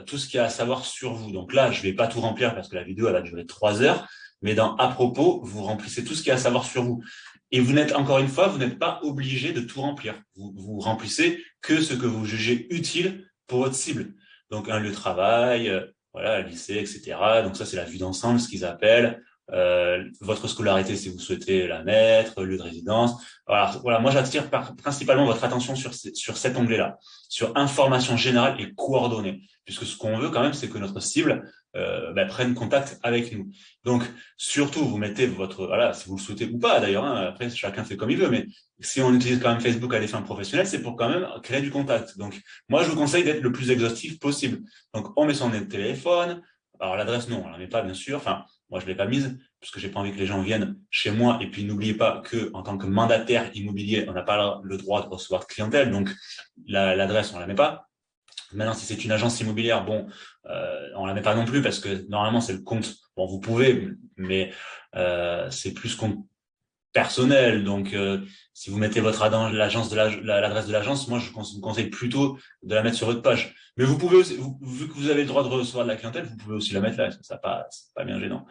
A: tout ce qu'il y a à savoir sur vous. Donc là, je ne vais pas tout remplir parce que la vidéo elle va durer 3 heures, mais dans à propos, vous remplissez tout ce qu'il y a à savoir sur vous. Et vous n'êtes, encore une fois, vous n'êtes pas obligé de tout remplir. Vous remplissez que ce que vous jugez utile pour votre cible. Donc un lieu de travail, voilà, lycée, etc. Donc ça, c'est la vue d'ensemble, ce qu'ils appellent. Votre scolarité si vous souhaitez la mettre, lieu de résidence. Voilà, moi j'attire principalement votre attention sur cet onglet-là, sur information générale et coordonnées, puisque ce qu'on veut quand même, c'est que notre cible prenne contact avec nous. Donc surtout, vous mettez voilà, si vous le souhaitez ou pas d'ailleurs, hein, après chacun fait comme il veut, mais si on utilise quand même Facebook à des fins professionnelles, c'est pour quand même créer du contact. Donc moi je vous conseille d'être le plus exhaustif possible. Donc on met son téléphone. Alors l'adresse non, on la met pas bien sûr. Enfin, moi je l'ai pas mise parce que j'ai pas envie que les gens viennent chez moi. Et puis n'oubliez pas que en tant que mandataire immobilier, on n'a pas le droit de recevoir de clientèle. Donc l'adresse on la met pas. Maintenant, si c'est une agence immobilière, bon, on la met pas non plus parce que normalement c'est le compte. Bon, vous pouvez, mais c'est plus compte personnel. Donc, si vous mettez l'adresse de l'agence, moi, je vous conseille plutôt de la mettre sur votre page. Mais vous pouvez aussi, vu que vous avez le droit de recevoir de la clientèle, vous pouvez aussi la mettre là. C'est pas bien gênant.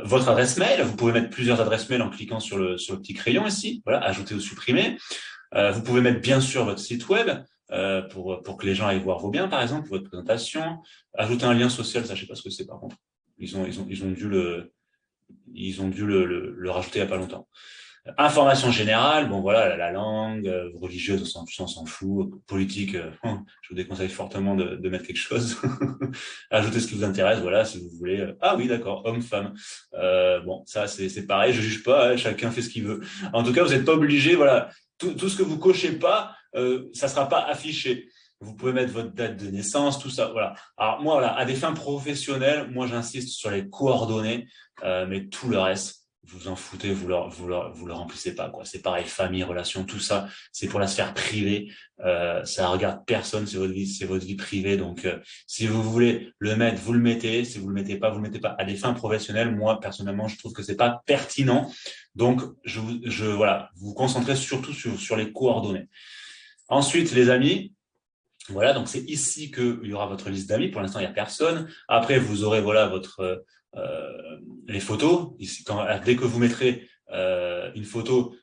A: Votre adresse mail, vous pouvez mettre plusieurs adresses mail en cliquant sur le petit crayon ici. Voilà, ajouter ou supprimer. Vous pouvez mettre bien sûr votre site web pour que les gens aillent voir vos biens, par exemple, votre présentation. Ajouter un lien social, ça, je sais pas ce que c'est par contre. Ils ont dû le rajouter il y a pas longtemps. Information générale, bon voilà, la langue, religieuse, on s'en fout, politique, je vous déconseille fortement de mettre quelque chose. Ajoutez ce qui vous intéresse, voilà, si vous voulez. Ah oui, d'accord, homme, femme. Bon, ça c'est pareil, je juge pas, hein, chacun fait ce qu'il veut. En tout cas, vous n'êtes pas obligé, voilà, tout ce que vous cochez pas, ça sera pas affiché. Vous pouvez mettre votre date de naissance, tout ça, voilà. Alors moi, voilà, à des fins professionnelles, moi j'insiste sur les coordonnées, mais tout le reste, vous en foutez, vous le remplissez pas, quoi. C'est pareil, famille, relations, tout ça, c'est pour la sphère privée. Ça regarde personne, c'est votre vie privée. Donc, si vous voulez le mettre, vous le mettez. Si vous le mettez pas, vous le mettez pas. À des fins professionnelles, moi personnellement, je trouve que c'est pas pertinent. Donc, voilà, vous vous concentrez surtout sur les coordonnées. Ensuite, les amis, Voilà, donc c'est ici qu'il y aura votre liste d'amis. Pour l'instant, il n'y a personne. Après, vous aurez voilà les photos. Ici, dès que vous mettrez une photo,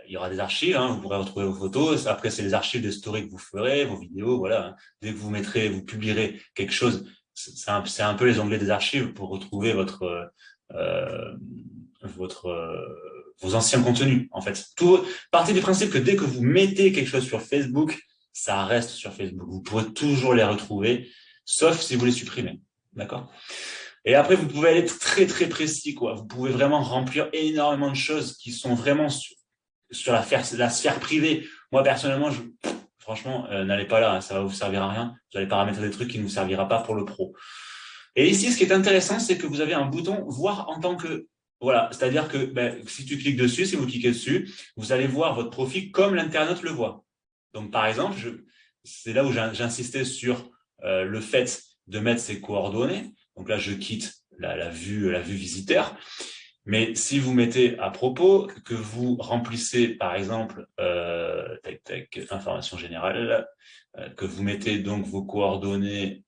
A: il y aura des archives. Hein, vous pourrez retrouver vos photos. Après, c'est les archives des stories que vous ferez, vos vidéos. Voilà. Hein. Dès que vous publierez quelque chose, c'est un peu les onglets des archives pour retrouver euh, vos anciens contenus. En fait, partez du principe que dès que vous mettez quelque chose sur Facebook, ça reste sur Facebook. Vous pourrez toujours les retrouver, sauf si vous les supprimez. D'accord? Et après, vous pouvez aller très, très précis, quoi. Vous pouvez vraiment remplir énormément de choses qui sont vraiment sur la sphère privée. Moi, personnellement, franchement, n'allez pas là, hein, ça va vous servir à rien. Vous allez paramétrer des trucs qui ne vous servira pas pour le pro. Et ici, ce qui est intéressant, c'est que vous avez un bouton voir en tant que voilà, c'est-à-dire que si tu cliques dessus, si vous cliquez dessus, vous allez voir votre profil comme l'internaute le voit. Donc, par exemple, c'est là où j'insistais sur le fait de mettre ses coordonnées. Donc là, je quitte la vue visiteur. Mais si vous mettez à propos, que vous remplissez, par exemple, information générale, que vous mettez donc vos coordonnées.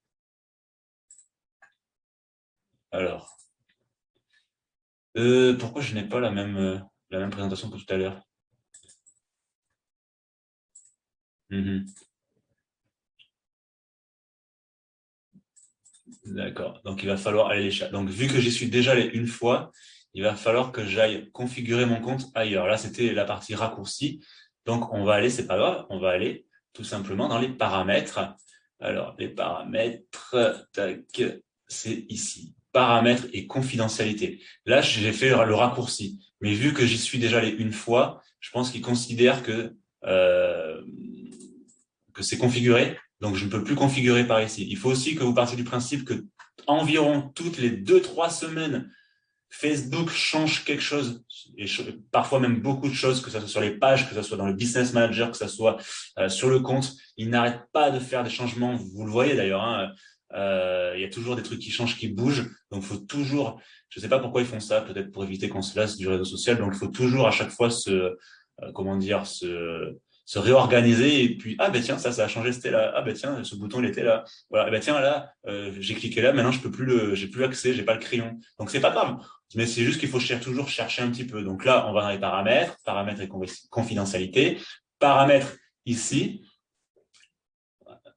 A: Alors, pourquoi je n'ai pas la même présentation que tout à l'heure? D'accord. Donc, il va falloir aller les chercher. Donc, vu que j'y suis déjà allé une fois, il va falloir que j'aille configurer mon compte ailleurs. Là, c'était la partie raccourcie. Donc, on va aller, c'est pas grave, on va aller tout simplement dans les paramètres. Alors, les paramètres, tac, c'est ici. Paramètres et confidentialité. Là, j'ai fait le raccourci. Mais vu que j'y suis déjà allé une fois, je pense qu'il considère euh, que c'est configuré. Donc, je ne peux plus configurer par ici. Il faut aussi que vous partiez du principe que environ toutes les 2-3 semaines, Facebook change quelque chose, et parfois même beaucoup de choses, que ce soit sur les pages, que ce soit dans le Business Manager, que ce soit sur le compte. Il n'arrête pas de faire des changements. Vous le voyez d'ailleurs. Hein, il y a toujours des trucs qui changent, qui bougent. Donc, il faut toujours, je ne sais pas pourquoi ils font ça, peut-être pour éviter qu'on se lasse du réseau social. Donc, il faut toujours à chaque fois se réorganiser et puis ah ben tiens ça a changé, c'était là, ah ben tiens ce bouton il était là, voilà, ben tiens là j'ai cliqué là, maintenant je peux plus j'ai plus accès, j'ai pas le crayon, donc c'est pas grave, mais c'est juste qu'il faut toujours chercher un petit peu. Donc là on va dans les paramètres et confidentialité, paramètres ici.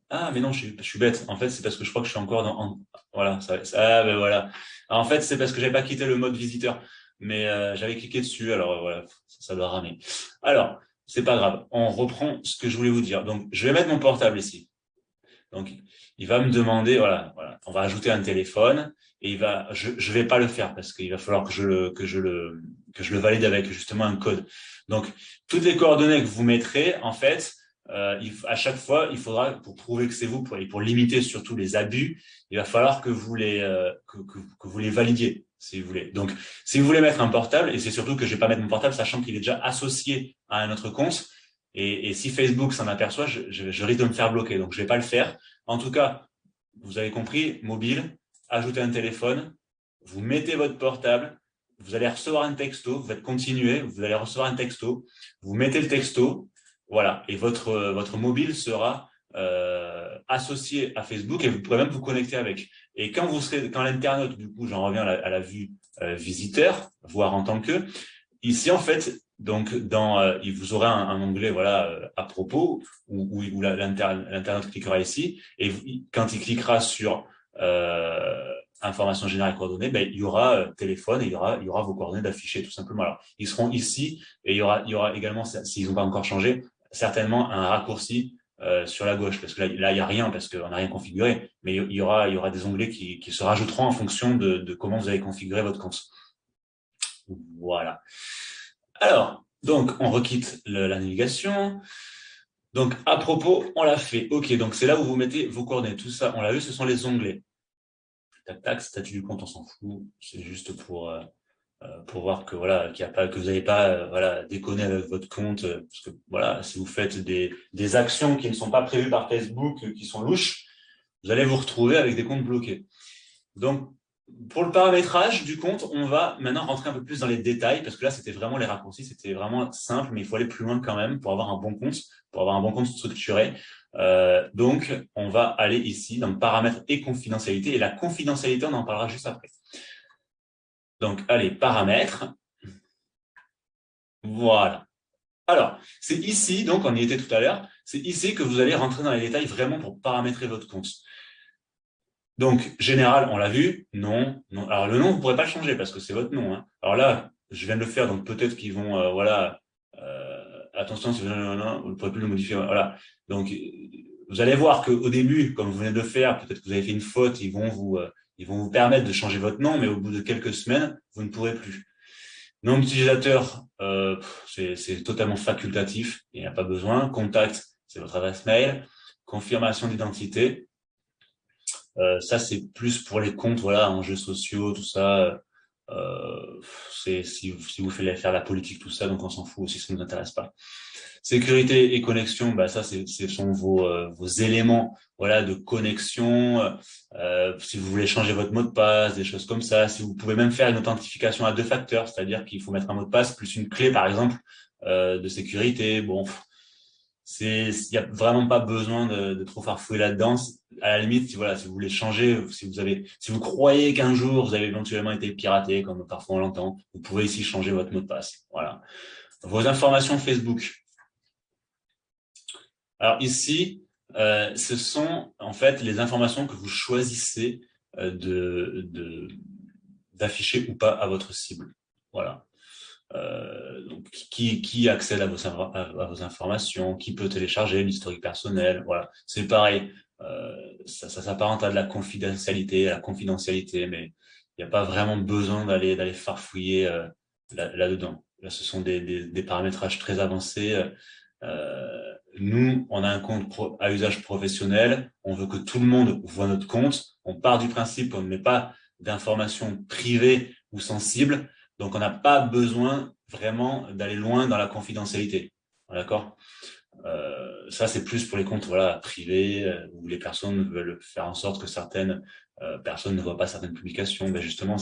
A: Ah mais non je suis bête, en fait c'est parce que je crois que je suis encore voilà ah ben voilà, en fait c'est parce que j'avais pas quitté le mode visiteur, mais j'avais cliqué dessus, alors voilà ça doit ramer. Alors c'est pas grave, on reprend ce que je voulais vous dire. Donc je vais mettre mon portable ici. Donc il va me demander, voilà, on va ajouter un téléphone et je vais pas le faire parce qu'il va falloir que je le valide avec justement un code. Donc toutes les coordonnées que vous mettrez, en fait, à chaque fois, il faudra, pour prouver que c'est vous, et pour limiter surtout les abus, il va falloir que que vous les validiez, si vous voulez. Donc, si vous voulez mettre un portable, et c'est surtout que je vais pas mettre mon portable, sachant qu'il est déjà associé à un autre compte, et si Facebook s'en aperçoit, je risque de me faire bloquer. Donc, je vais pas le faire. En tout cas, vous avez compris, mobile, ajoutez un téléphone, vous mettez votre portable, vous allez recevoir un texto, vous faites continuer, vous allez recevoir un texto, vous mettez le texto, voilà, et votre mobile sera associé à Facebook et vous pourrez même vous connecter avec. Et quand l'internaute, du coup, j'en reviens à la vue visiteur, voir en tant que, ici en fait, donc vous aurez un onglet voilà à propos où l'internaute cliquera ici et quand il cliquera sur information générale et coordonnées, ben, il y aura téléphone et il y aura vos coordonnées d'afficher tout simplement. Alors, ils seront ici et il y aura également, s'ils n'ont pas encore changé, certainement un raccourci sur la gauche, parce que là il n'y a rien, parce qu'on n'a rien configuré, mais il y aura des onglets qui se rajouteront en fonction de comment vous avez configuré votre compte. Voilà. Alors, donc, on requitte la navigation. Donc, à propos, on l'a fait. OK, donc c'est là où vous mettez vos coordonnées. Tout ça, on l'a vu, ce sont les onglets. Tac, tac, statut du compte, on s'en fout. C'est juste pour voir que voilà, qu'il y a pas, que vous n'avez pas voilà, déconné avec votre compte. Parce que voilà, si vous faites des actions qui ne sont pas prévues par Facebook, qui sont louches, vous allez vous retrouver avec des comptes bloqués. Donc, Pour le paramétrage du compte, on va maintenant rentrer un peu plus dans les détails, parce que là, c'était vraiment les raccourcis, c'était vraiment simple, mais il faut aller plus loin quand même pour avoir un bon compte, pour avoir un bon compte structuré. Donc, on va aller ici dans paramètres et confidentialité, et la confidentialité, on en parlera juste après. Donc, allez, paramètres. Voilà. Alors, c'est ici, donc on y était tout à l'heure, c'est ici que vous allez rentrer dans les détails vraiment pour paramétrer votre compte. Donc, général, on l'a vu, non, non. Alors, le nom, vous pourrez pas le changer parce que c'est votre nom, hein. Alors là, je viens de le faire, donc peut-être qu'ils vont, voilà, attention, si vous ne pourrez plus le modifier, voilà. Donc, vous allez voir qu'au début, comme vous venez de le faire, peut-être que vous avez fait une faute, ils vont vous permettre de changer votre nom, mais au bout de quelques semaines, vous ne pourrez plus. Nom d'utilisateur, c'est totalement facultatif, il n'y a pas besoin. Contact, c'est votre adresse mail. Confirmation d'identité. Ça, c'est plus pour les comptes, voilà, enjeux sociaux, tout ça. C'est si vous faites faire la politique, tout ça, donc on s'en fout aussi, ça ne nous intéresse pas. Sécurité et connexion, bah ça, ce sont vos éléments, voilà, de connexion. Si vous voulez changer votre mot de passe, des choses comme ça. Si vous pouvez même faire une authentification à deux facteurs, c'est-à-dire qu'il faut mettre un mot de passe plus une clé, par exemple, de sécurité. Bon, il y a vraiment pas besoin de trop farfouiller là-dedans. À la limite, si voilà, si vous voulez changer, si vous croyez qu'un jour vous avez éventuellement été piraté, comme parfois on l'entend, vous pouvez ici changer votre mot de passe. Voilà. Vos informations Facebook. Alors ici, ce sont en fait les informations que vous choisissez d'afficher ou pas à votre cible. Voilà. Donc, qui accède à vos informations, qui peut télécharger l'historique personnel, voilà. C'est pareil, ça s'apparente à de la confidentialité, mais il n'y a pas vraiment besoin d'aller farfouiller là-dedans. Là, ce sont des paramétrages très avancés. Nous, on a un compte à usage professionnel, on veut que tout le monde voit notre compte, on part du principe qu'on ne met pas d'informations privées ou sensibles, donc on n'a pas besoin vraiment d'aller loin dans la confidentialité. D'accord? Ça, c'est plus pour les comptes voilà, privés, où les personnes veulent faire en sorte que certaines personnes ne voient pas certaines publications. Ben justement,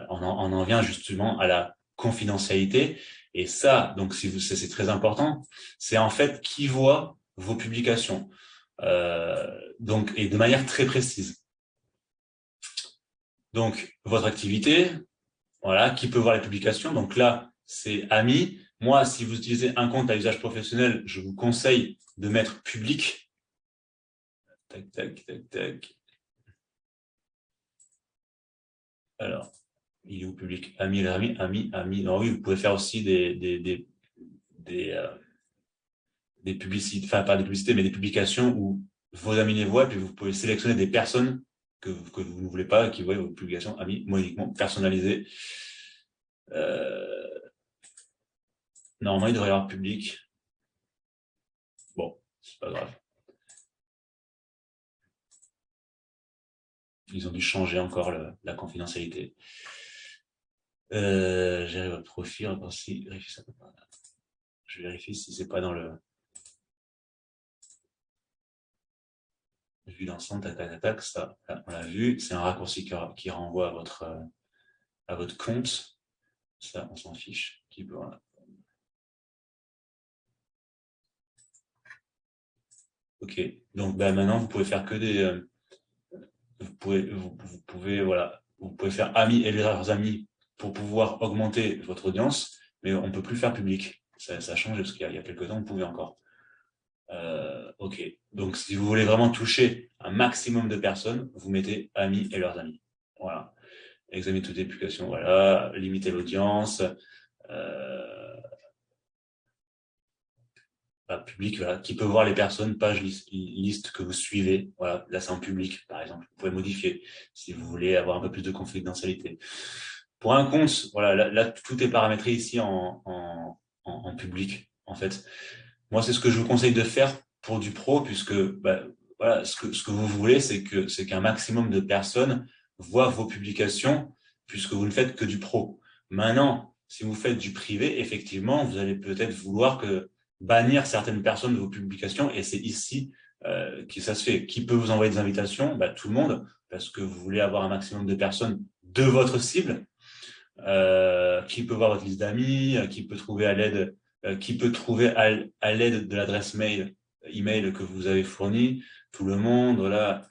A: on en vient justement à la confidentialité. Et ça, donc, c'est très important, c'est en fait qui voit vos publications. Donc, et de manière très précise. Donc, votre activité, voilà, qui peut voir les publications. Donc là, c'est amis. Moi, si vous utilisez un compte à usage professionnel, je vous conseille de mettre public. Tac, tac, tac, tac. Alors, il est où public? Amis, amis. Non, oui, vous pouvez faire aussi des publicités, enfin pas des publicités, mais des publications où vos amis les voient, puis vous pouvez sélectionner des personnes que vous ne voulez pas, qui voient vos publications amis, moi uniquement personnalisées. Normalement, il devrait y avoir public. Bon, c'est pas grave. Ils ont dû changer encore la confidentialité. Gérer votre profil, vérifier ça. Je vérifie si c'est pas dans le vue d'ensemble, tac, ça, on l'a vu. C'est un raccourci qui renvoie à votre compte. Ça, on s'en fiche. Voilà. Ok. Donc, bah, maintenant, vous pouvez faire que des, vous pouvez, voilà, vous pouvez faire amis et leurs amis pour pouvoir augmenter votre audience, mais on peut plus faire public. Ça a changé parce qu'il y a quelques temps, on pouvait encore. Ok. Donc, si vous voulez vraiment toucher un maximum de personnes, vous mettez amis et leurs amis. Voilà. Examiner toutes les publications. Voilà. Limiter l'audience. Public, voilà, qui peut voir les personnes, page liste que vous suivez. Voilà, là c'est en public, par exemple. Vous pouvez modifier si vous voulez avoir un peu plus de confidentialité. Pour un compte, voilà, là tout est paramétré ici en public, en fait. Moi, c'est ce que je vous conseille de faire pour du pro, puisque bah, voilà, ce que vous voulez, c'est qu'un maximum de personnes voient vos publications, puisque vous ne faites que du pro. Maintenant, si vous faites du privé, effectivement, vous allez peut-être vouloir bannir certaines personnes de vos publications, et c'est ici qui ça se fait. Qui peut vous envoyer des invitations? Bah, tout le monde, parce que vous voulez avoir un maximum de personnes de votre cible. Qui peut voir votre liste d'amis, qui peut trouver à l'aide, à l'aide de l'adresse email que vous avez fournie, tout le monde, voilà,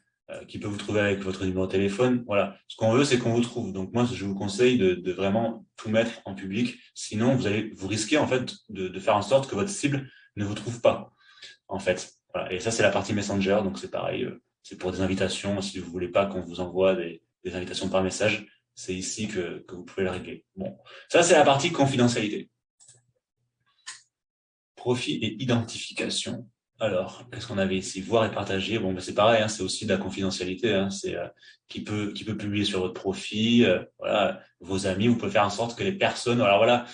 A: qui peut vous trouver avec votre numéro de téléphone. Voilà. Ce qu'on veut, c'est qu'on vous trouve. Donc moi, je vous conseille de vraiment tout mettre en public. Sinon, vous risquez en fait de faire en sorte que votre cible ne vous trouve pas, en fait. Voilà. Et ça, c'est la partie Messenger. Donc c'est pareil. C'est pour des invitations. Si vous voulez pas qu'on vous envoie des invitations par message, c'est ici que vous pouvez le régler. Bon, ça, c'est la partie confidentialité. Profil et identification. Alors, qu'est-ce qu'on avait ici? Voir et partager. Bon, ben, c'est pareil, hein, c'est aussi de la confidentialité. Hein, c'est qui peut publier sur votre profil. Voilà, vos amis. Vous pouvez faire en sorte que les personnes. Alors voilà,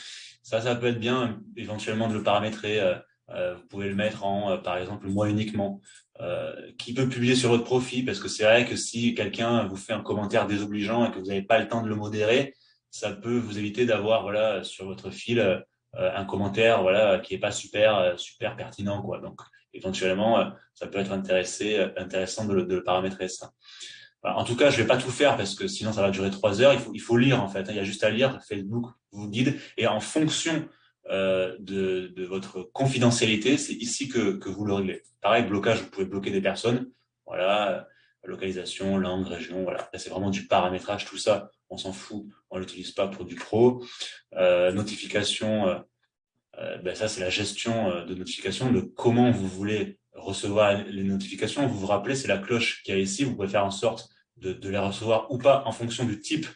A: ça peut être bien éventuellement de le paramétrer. Vous pouvez le mettre en, par exemple, moi uniquement. Qui peut publier sur votre profil, parce que c'est vrai que si quelqu'un vous fait un commentaire désobligeant et que vous n'avez pas le temps de le modérer, ça peut vous éviter d'avoir voilà sur votre fil un commentaire voilà qui est pas super pertinent quoi. Donc éventuellement ça peut être intéressant de le paramétrer ça. Voilà. En tout cas, je vais pas tout faire parce que sinon ça va durer 3 heures. Il faut lire en fait. Il y a juste à lire. Facebook vous guide et en fonction de votre confidentialité, c'est ici que vous le réglez. Pareil, blocage, vous pouvez bloquer des personnes. Voilà, localisation, langue, région. Voilà, là c'est vraiment du paramétrage. Tout ça, on s'en fout. On l'utilise pas pour du pro. Notification. Ben ça, c'est la gestion de notification, de comment vous voulez recevoir les notifications. Vous vous rappelez, c'est la cloche qu'il y a ici. Vous pouvez faire en sorte de les recevoir ou pas en fonction du type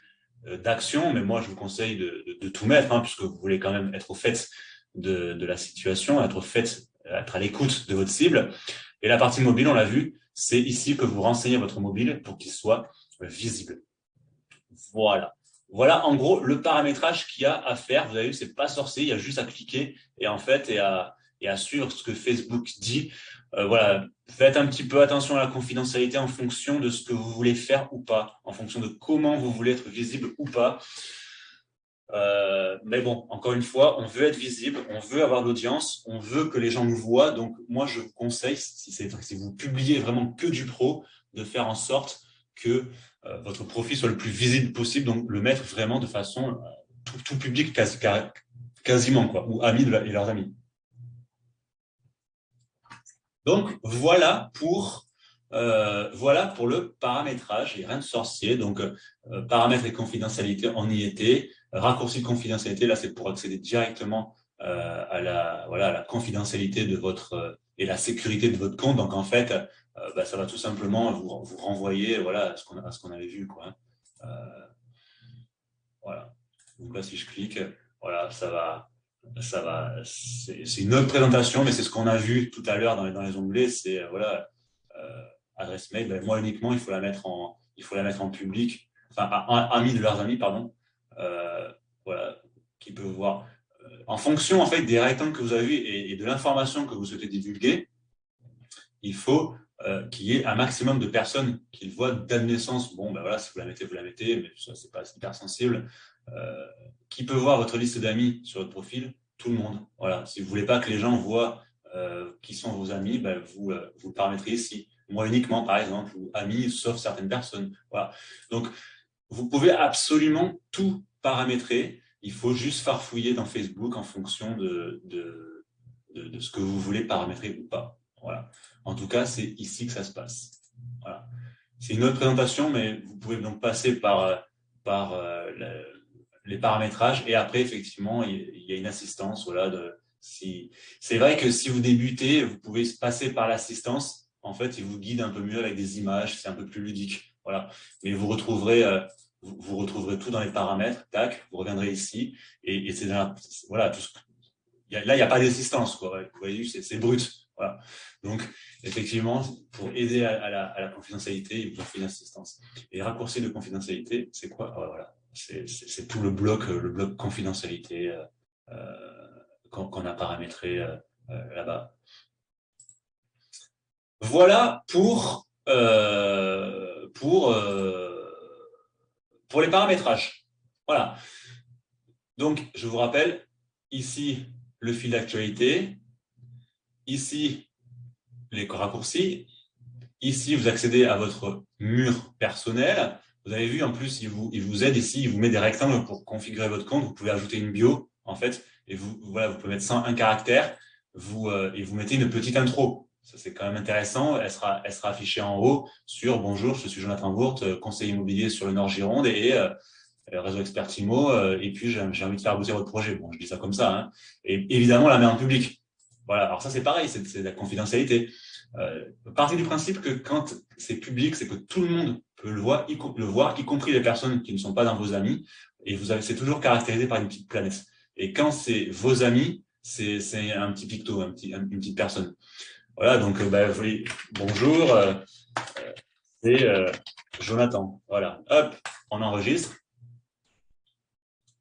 A: d'action. Mais moi, je vous conseille de tout mettre, hein, puisque vous voulez quand même être au fait de la situation, être à l'écoute de votre cible. Et la partie mobile, on l'a vu, c'est ici que vous renseignez votre mobile pour qu'il soit visible. Voilà. Voilà, en gros, le paramétrage qu'il y a à faire. Vous avez vu, c'est pas sorcier, il y a juste à cliquer et en fait, et à suivre ce que Facebook dit. Voilà. Faites un petit peu attention à la confidentialité en fonction de ce que vous voulez faire ou pas, en fonction de comment vous voulez être visible ou pas. Mais bon, encore une fois, on veut être visible, on veut avoir de l'audience, on veut que les gens nous voient. Donc, moi, je vous conseille, si vous publiez vraiment que du pro, de faire en sorte que votre profil soit le plus visible possible. Donc, le mettre vraiment de façon tout public, quasiment, quoi, ou amis et leurs amis. Donc, voilà pour le paramétrage et rien de sorcier. Donc, paramètres et confidentialité, on y était. Raccourci de confidentialité, là, c'est pour accéder directement à la confidentialité de votre et la sécurité de votre compte. Donc, en fait, ça va tout simplement vous renvoyer voilà, à ce qu'on avait vu, quoi. Voilà. Donc là, si je clique, voilà, c'est une autre présentation, mais c'est ce qu'on a vu tout à l'heure dans les onglets. C'est voilà, adresse mail. Ben, moi uniquement, il faut la mettre en public, enfin, amis de leurs amis, pardon. Voilà, qui peuvent voir. En fonction en fait des rectangles que vous avez vus et de l'information que vous souhaitez divulguer, il faut qu'il y ait un maximum de personnes qui le voient. Date de naissance. Bon, ben voilà, si vous la mettez, mais ça c'est pas hyper sensible. Qui peut voir votre liste d'amis sur votre profil? Tout le monde. Voilà. Si vous voulez pas que les gens voient qui sont vos amis, ben vous le paramétrez ici. Moi uniquement, par exemple, ou amis, sauf certaines personnes. Voilà. Donc, vous pouvez absolument tout paramétrer. Il faut juste farfouiller dans Facebook en fonction de ce que vous voulez paramétrer ou pas. Voilà. En tout cas, c'est ici que ça se passe. Voilà. C'est une autre présentation, mais vous pouvez donc passer par les paramétrages et après, effectivement, il y a une assistance. Voilà, c'est vrai que si vous débutez, vous pouvez passer par l'assistance. En fait, il vous guide un peu mieux avec des images, c'est un peu plus ludique. Voilà. Mais vous retrouverez tout dans les paramètres. Tac, vous reviendrez ici et c'est voilà, là, il n'y a pas d'assistance, quoi. Vous voyez, c'est brut. Voilà. Donc, effectivement, pour aider à la confidentialité, il vous faut une assistance. Et raccourci de confidentialité, c'est quoi? Voilà. C'est tout le bloc confidentialité qu'on a paramétré là-bas. Voilà pour les paramétrages. Voilà. Donc, je vous rappelle, ici, le fil d'actualité, ici, les raccourcis, ici, vous accédez à votre mur personnel. Vous avez vu, en plus, il vous aide ici, il vous met des rectangles pour configurer votre compte. Vous pouvez ajouter une bio, en fait, et voilà, vous pouvez mettre 101 caractères, et vous mettez une petite intro. Ça, c'est quand même intéressant. Elle sera affichée en haut sur Bonjour, je suis Jonathan Bourte, conseiller immobilier sur le Nord Gironde et réseau expert Timo. Et puis, j'ai envie de faire aboutir votre projet. Bon, je dis ça comme ça, hein. Et évidemment, la met en public. Voilà. Alors ça, c'est pareil, c'est de la confidentialité. Partez du principe que quand c'est public, c'est que tout le monde peut le voir, y compris les personnes qui ne sont pas dans vos amis. Et c'est toujours caractérisé par une petite planète. Et quand c'est vos amis, c'est un petit picto, une petite personne. Voilà, donc bonjour, c'est Jonathan. Voilà, hop, on enregistre.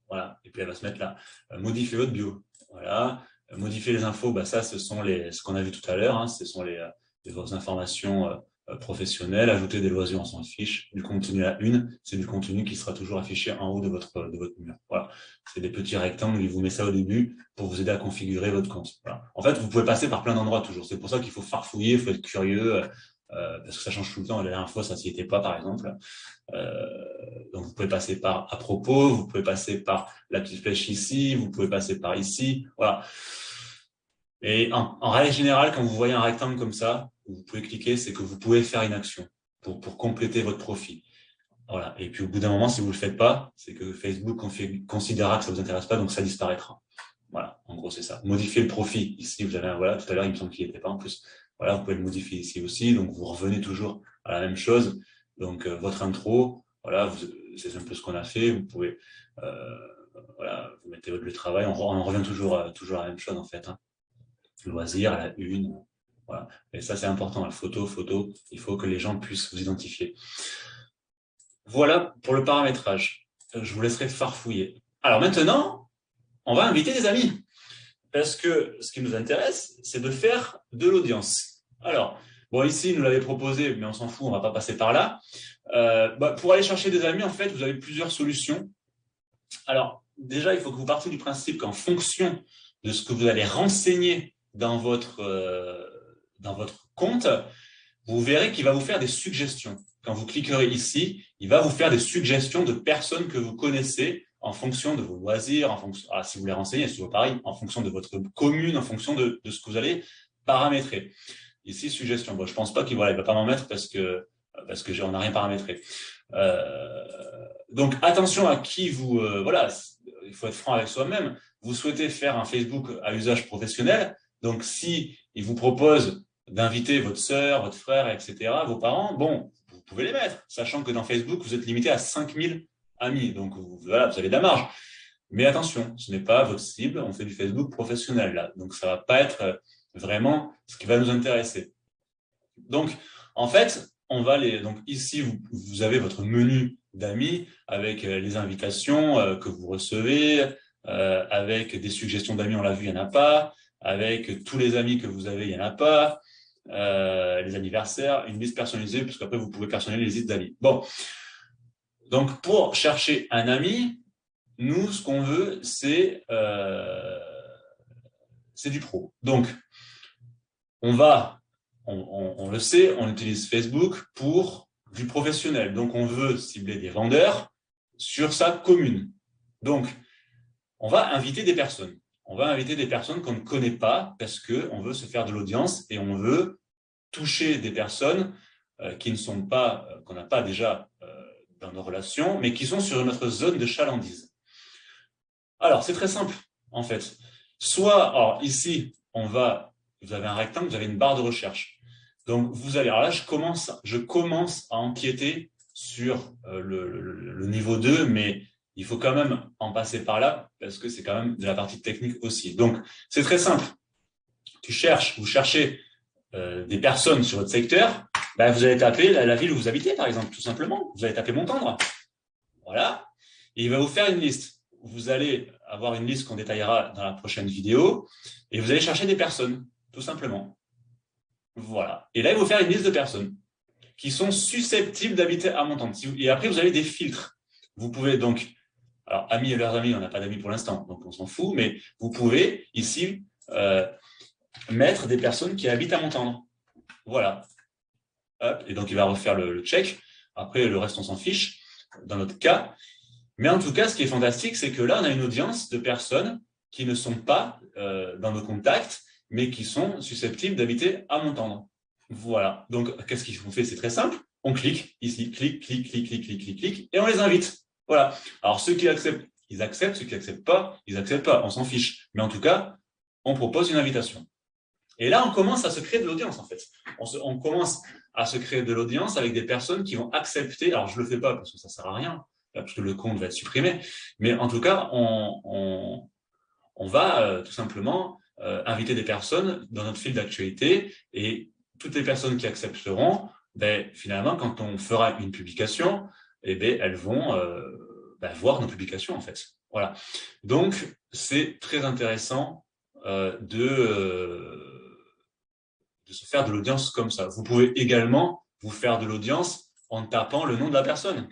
A: Voilà, et puis elle va se mettre là. Modifier votre bio. Voilà, modifier les infos, ça, ce qu'on a vu tout à l'heure, hein, ce sont vos informations professionnelles. Ajouter des loisirs, on s'en fiche. Du contenu à une, c'est du contenu qui sera toujours affiché en haut de votre mur. Voilà, c'est des petits rectangles, il vous met ça au début pour vous aider à configurer votre compte. Voilà. En fait, vous pouvez passer par plein d'endroits toujours. C'est pour ça qu'il faut farfouiller, il faut être curieux, parce que ça change tout le temps. La dernière fois, ça s'y était pas, par exemple. Donc, vous pouvez passer par à propos, vous pouvez passer par la petite flèche ici, vous pouvez passer par ici. Voilà. Et en règle générale, quand vous voyez un rectangle comme ça, vous pouvez cliquer, c'est que vous pouvez faire une action pour compléter votre profil. Voilà. Et puis, au bout d'un moment, si vous ne le faites pas, c'est que Facebook considérera que ça ne vous intéresse pas, donc ça disparaîtra. Voilà. En gros, c'est ça. Modifier le profil. Ici, vous avez voilà, tout à l'heure, il me semble qu'il n'y était pas en plus. Voilà, vous pouvez le modifier ici aussi. Donc, vous revenez toujours à la même chose. Donc, votre intro, voilà, c'est un peu ce qu'on a fait. Vous pouvez, voilà, vous mettez votre lieu de travail. On revient toujours à la même chose, en fait, hein. Loisir, à la une. Voilà. Et ça, c'est important. La photo. Il faut que les gens puissent vous identifier. Voilà pour le paramétrage. Je vous laisserai farfouiller. Alors maintenant, on va inviter des amis. Parce que ce qui nous intéresse, c'est de faire de l'audience. Alors, bon, ici, il nous l'avait proposé, mais on s'en fout, on ne va pas passer par là. Pour aller chercher des amis, en fait, vous avez plusieurs solutions. Alors, déjà, il faut que vous partiez du principe qu'en fonction de ce que vous allez renseigner dans votre compte, vous verrez qu'il va vous faire des suggestions. Quand vous cliquerez ici, il va vous faire des suggestions de personnes que vous connaissez en fonction de vos loisirs, si vous les renseignez, c'est toujours pareil, en fonction de votre commune, en fonction de ce que vous allez paramétrer. Ici, suggestion. Bon, je pense pas qu'il va pas m'en mettre parce que on n'a rien paramétré. Donc, attention à qui vous... voilà, il faut être franc avec soi-même. Vous souhaitez faire un Facebook à usage professionnel. Donc, si il vous propose d'inviter votre sœur, votre frère, etc., vos parents, bon, vous pouvez les mettre, sachant que dans Facebook, vous êtes limité à 5000 amis. Donc, voilà, vous avez de la marge. Mais attention, ce n'est pas votre cible, on fait du Facebook professionnel là. Donc, ça ne va pas être vraiment ce qui va nous intéresser. Donc, en fait, donc ici, vous avez votre menu d'amis avec les invitations que vous recevez, avec des suggestions d'amis, on l'a vu, il n'y en a pas, avec tous les amis que vous avez, il n'y en a pas, les anniversaires, une liste personnalisée, puisqu'après, vous pouvez personnaliser les listes d'amis. Bon, donc pour chercher un ami, nous, ce qu'on veut, c'est du pro. Donc, on le sait, on utilise Facebook pour du professionnel. Donc, on veut cibler des vendeurs sur sa commune. Donc, on va inviter des personnes. On va inviter des personnes qu'on ne connaît pas parce qu'on veut se faire de l'audience et on veut toucher des personnes qui ne sont pas, qu'on n'a pas déjà dans nos relations, mais qui sont sur notre zone de chalandise. Alors, c'est très simple, en fait. Alors ici, vous avez un rectangle, vous avez une barre de recherche. Donc, vous allez, alors là, je commence à empiéter sur le niveau 2, mais il faut quand même en passer par là, parce que c'est quand même de la partie technique aussi. Donc, c'est très simple. Vous cherchez des personnes sur votre secteur, vous allez taper la ville où vous habitez, par exemple, tout simplement. Vous allez taper Montendre. Voilà. Et il va vous faire une liste. Vous allez avoir une liste qu'on détaillera dans la prochaine vidéo, et vous allez chercher des personnes, tout simplement. Voilà. Et là, il va vous faire une liste de personnes qui sont susceptibles d'habiter à Montendre. Et après, vous avez des filtres. Vous pouvez donc, alors amis et leurs amis, on n'a pas d'amis pour l'instant, donc on s'en fout, mais vous pouvez ici mettre des personnes qui habitent à Montendre. Voilà. hop, et donc il va refaire le check. Après, le reste, on s'en fiche dans notre cas. Mais en tout cas, ce qui est fantastique, c'est que là, on a une audience de personnes qui ne sont pas dans nos contacts, mais qui sont susceptibles d'habiter à Montendre. Voilà. Donc, qu'est-ce qu'on fait? C'est très simple. On clique ici, clique, et on les invite. Voilà. Alors, ceux qui acceptent, ils acceptent. Ceux qui n'acceptent pas, ils n'acceptent pas. On s'en fiche. Mais en tout cas, on propose une invitation. Et là, on commence à se créer de l'audience, en fait. On commence à se créer de l'audience avec des personnes qui vont accepter. Alors, je ne le fais pas parce que ça ne sert à rien, parce que le compte va être supprimé. Mais en tout cas, on va tout simplement inviter des personnes dans notre fil d'actualité, et toutes les personnes qui accepteront, ben, finalement, quand on fera une publication, eh ben, elles vont voir nos publications, en fait. Voilà. Donc, c'est très intéressant de se faire de l'audience comme ça. Vous pouvez également vous faire de l'audience en tapant le nom de la personne.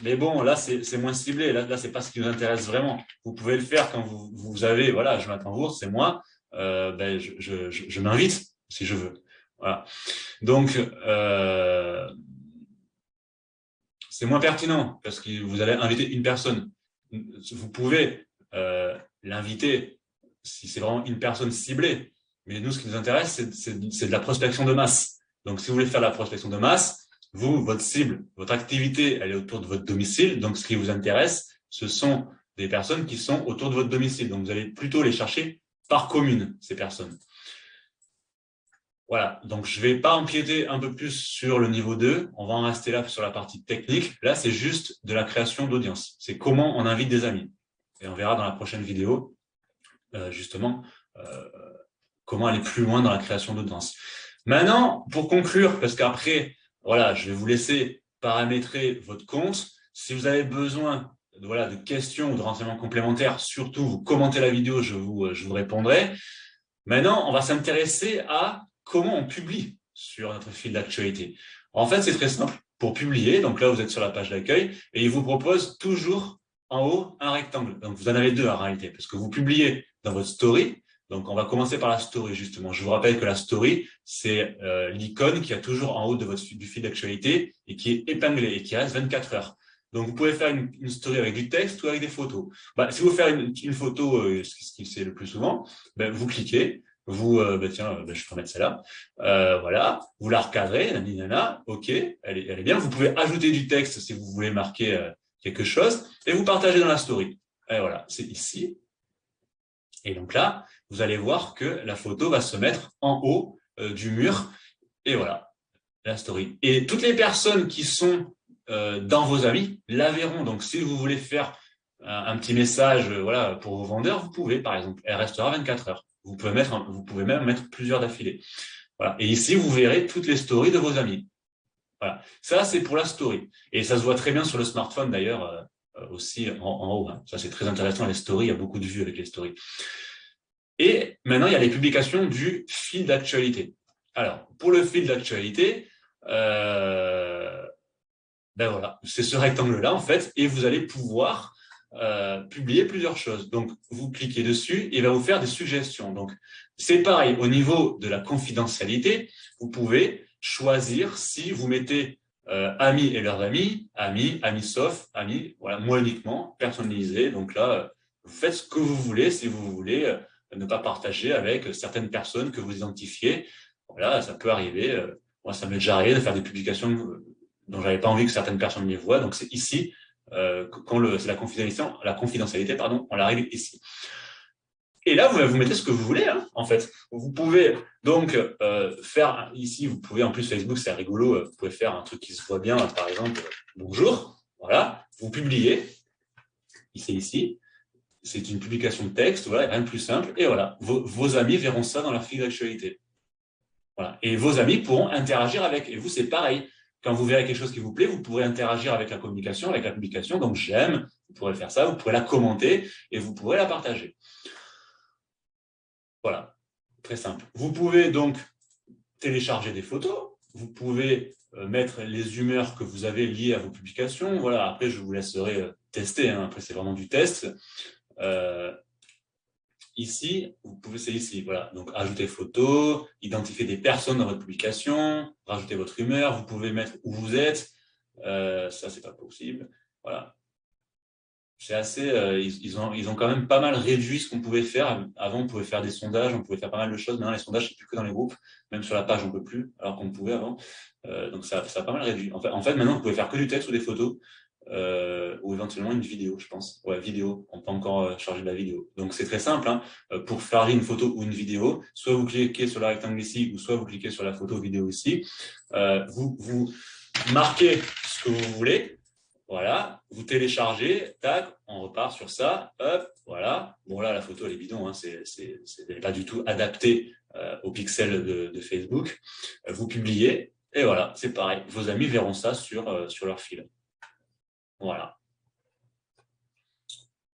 A: Mais bon, là, c'est moins ciblé. Là c'est pas ce qui nous intéresse vraiment. Vous pouvez le faire quand vous avez, voilà, je m'attends vous, c'est moi, je m'invite si je veux. Voilà. Donc, c'est moins pertinent parce que vous allez inviter une personne. Vous pouvez l'inviter si c'est vraiment une personne ciblée. Mais nous, ce qui nous intéresse, c'est de la prospection de masse. Donc, si vous voulez faire de la prospection de masse, vous, votre cible, votre activité, elle est autour de votre domicile. Donc, ce qui vous intéresse, ce sont des personnes qui sont autour de votre domicile. Donc, vous allez plutôt les chercher par commune, ces personnes. Voilà, donc je ne vais pas empiéter un peu plus sur le niveau 2, on va en rester là sur la partie technique. Là, c'est juste de la création d'audience. C'est comment on invite des amis. Et on verra dans la prochaine vidéo, justement, comment aller plus loin dans la création d'audience. Maintenant, pour conclure, parce qu'après, voilà, je vais vous laisser paramétrer votre compte. Si vous avez besoin de questions ou de renseignements complémentaires, surtout, vous commentez la vidéo, je vous répondrai. Maintenant, on va s'intéresser à comment on publie sur notre fil d'actualité. En fait, c'est très simple. Pour publier, donc là, vous êtes sur la page d'accueil et il vous propose toujours en haut un rectangle. Donc, vous en avez deux en réalité, parce que vous publiez dans votre story. Donc, on va commencer par la story, justement. Je vous rappelle que la story, c'est l'icône qui a toujours en haut du fil d'actualité et qui est épinglée et qui reste 24 heures. Donc, vous pouvez faire une story avec du texte ou avec des photos. Si vous faites une photo, ce qui c'est le plus souvent, vous cliquez, je peux mettre celle-là, voilà, vous la recadrez, nanana, ok, elle est bien. Vous pouvez ajouter du texte si vous voulez marquer quelque chose, et vous partagez dans la story. Et voilà, c'est ici. Et donc là, vous allez voir que la photo va se mettre en haut du mur, et voilà, la story. Et toutes les personnes qui sont dans vos amis la verront. Donc, si vous voulez faire un petit message voilà, pour vos vendeurs, vous pouvez, par exemple. Elle restera 24 heures. Vous pouvez même mettre plusieurs d'affilée. Voilà. Et ici, vous verrez toutes les stories de vos amis. Voilà. Ça, c'est pour la story. Et ça se voit très bien sur le smartphone, d'ailleurs, aussi en haut. Hein. Ça, c'est très intéressant, les stories. Il y a beaucoup de vues avec les stories. Et maintenant, il y a les publications du fil d'actualité. Alors, pour le fil d'actualité, voilà, c'est ce rectangle-là, en fait, et vous allez pouvoir publier plusieurs choses. Donc, vous cliquez dessus et il va vous faire des suggestions. Donc, c'est pareil, au niveau de la confidentialité, vous pouvez choisir si vous mettez amis et leurs amis, amis sauf, amis, voilà, moi uniquement, personnalisé. Donc là, vous faites ce que vous voulez, si vous voulez ne pas partager avec certaines personnes que vous identifiez. Voilà, ça peut arriver. Moi, ça m'est déjà arrivé de faire des publications dont j'avais pas envie que certaines personnes les voient. Donc, c'est ici, quand c'est la confidentialité, pardon, on l'arrive ici. Et là, vous mettez ce que vous voulez, hein, en fait. Vous pouvez donc faire ici, vous pouvez, en plus, Facebook, c'est rigolo, vous pouvez faire un truc qui se voit bien, par exemple, bonjour, voilà, vous publiez, ici, c'est une publication de texte, voilà, rien de plus simple, et voilà, vos amis verront ça dans leur fil d'actualité. Voilà. Et vos amis pourront interagir avec, et vous, c'est pareil. Quand vous verrez quelque chose qui vous plaît, vous pourrez interagir avec la communication, avec la publication. Donc, j'aime, vous pourrez faire ça, vous pourrez la commenter et vous pourrez la partager. Voilà, très simple. Vous pouvez donc télécharger des photos. Vous pouvez mettre les humeurs que vous avez liées à vos publications. Voilà, après, je vous laisserai tester. Hein. Après, c'est vraiment du test. ici, vous pouvez, c'est ici, voilà. Donc, ajouter photo, identifier des personnes dans votre publication, rajouter votre humeur, vous pouvez mettre où vous êtes. Ça, c'est pas possible. Voilà. C'est assez, ils ont quand même pas mal réduit ce qu'on pouvait faire. Avant, on pouvait faire des sondages, on pouvait faire pas mal de choses. Maintenant, les sondages, c'est plus que dans les groupes. Même sur la page, on peut plus, alors qu'on pouvait avant. Donc, ça a pas mal réduit. En fait, maintenant, vous pouvez faire que du texte ou des photos, ou éventuellement une vidéo, je pense. Ouais, vidéo. On peut encore charger de la vidéo. Donc, c'est très simple, hein. Pour faire une photo ou une vidéo, soit vous cliquez sur le rectangle ici, ou soit vous cliquez sur la photo vidéo ici. Vous marquez ce que vous voulez. Voilà, vous téléchargez, tac, on repart sur ça, hop, voilà. Bon là, la photo, elle est bidon, hein, elle n'est pas du tout adaptée aux pixels de Facebook. Vous publiez, et voilà, c'est pareil. Vos amis verront ça sur leur fil. Voilà.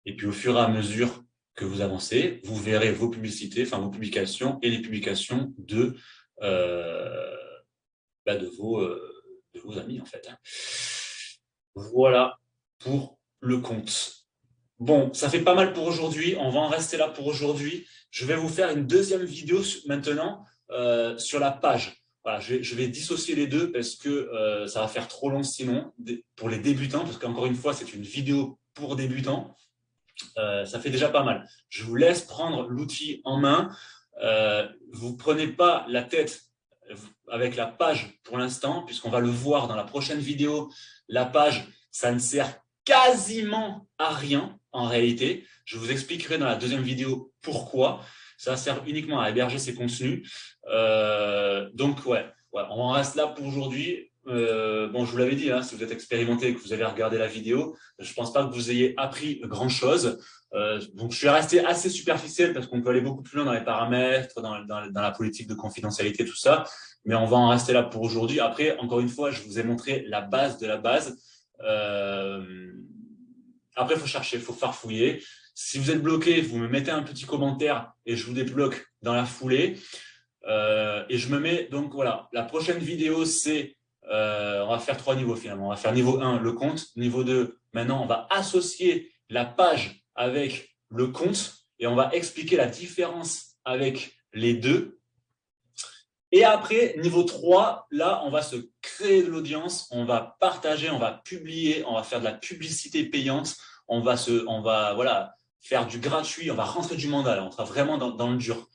A: Et puis au fur et à mesure que vous avancez, vous verrez vos publicités, enfin vos publications et les publications de vos amis, en fait. Voilà pour le compte. Bon, ça fait pas mal pour aujourd'hui. On va en rester là pour aujourd'hui. Je vais vous faire une deuxième vidéo maintenant sur la page. Voilà, je vais dissocier les deux parce que ça va faire trop long sinon pour les débutants, parce qu'encore une fois, c'est une vidéo pour débutants. Ça fait déjà pas mal. Je vous laisse prendre l'outil en main. Vous ne prenez pas la tête avec la page pour l'instant, puisqu'on va le voir dans la prochaine vidéo. La page, ça ne sert quasiment à rien en réalité. Je vous expliquerai dans la deuxième vidéo pourquoi. Ça sert uniquement à héberger ces contenus. Donc, ouais, on en reste là pour aujourd'hui. Bon, je vous l'avais dit, hein, si vous êtes expérimenté et que vous avez regardé la vidéo, je ne pense pas que vous ayez appris grand-chose. Donc, je suis resté assez superficiel parce qu'on peut aller beaucoup plus loin dans les paramètres, dans la politique de confidentialité, tout ça. Mais on va en rester là pour aujourd'hui. Après, encore une fois, je vous ai montré la base de la base. Après, il faut chercher, il faut farfouiller. Si vous êtes bloqué, vous me mettez un petit commentaire et je vous débloque dans la foulée. Et je me mets, donc voilà, la prochaine vidéo, c'est, on va faire 3 niveaux finalement. On va faire niveau 1, le compte. Niveau 2, maintenant, on va associer la page avec le compte et on va expliquer la différence avec les deux. Et après, niveau 3, là, on va se créer de l'audience, on va partager, on va publier, on va faire de la publicité payante, on va voilà, faire du gratuit, on va rentrer du mandat, là, on sera vraiment dans le dur.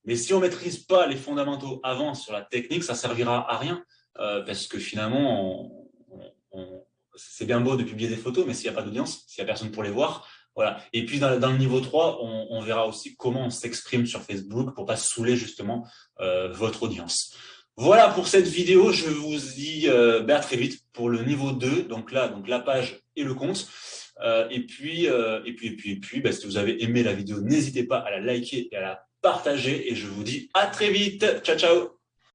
A: Mais si on ne maîtrise pas les fondamentaux avant sur la technique, ça ne servira à rien, parce que finalement, c'est bien beau de publier des photos, mais s'il n'y a pas d'audience, s'il n'y a personne pour les voir, voilà. Et puis dans le niveau 3, on verra aussi comment on s'exprime sur Facebook pour ne pas saouler justement votre audience. Voilà pour cette vidéo, je vous dis à très vite pour le niveau 2, donc la page et le compte. Et puis, si vous avez aimé la vidéo, n'hésitez pas à la liker et à la partager. Et je vous dis à très vite. Ciao, ciao.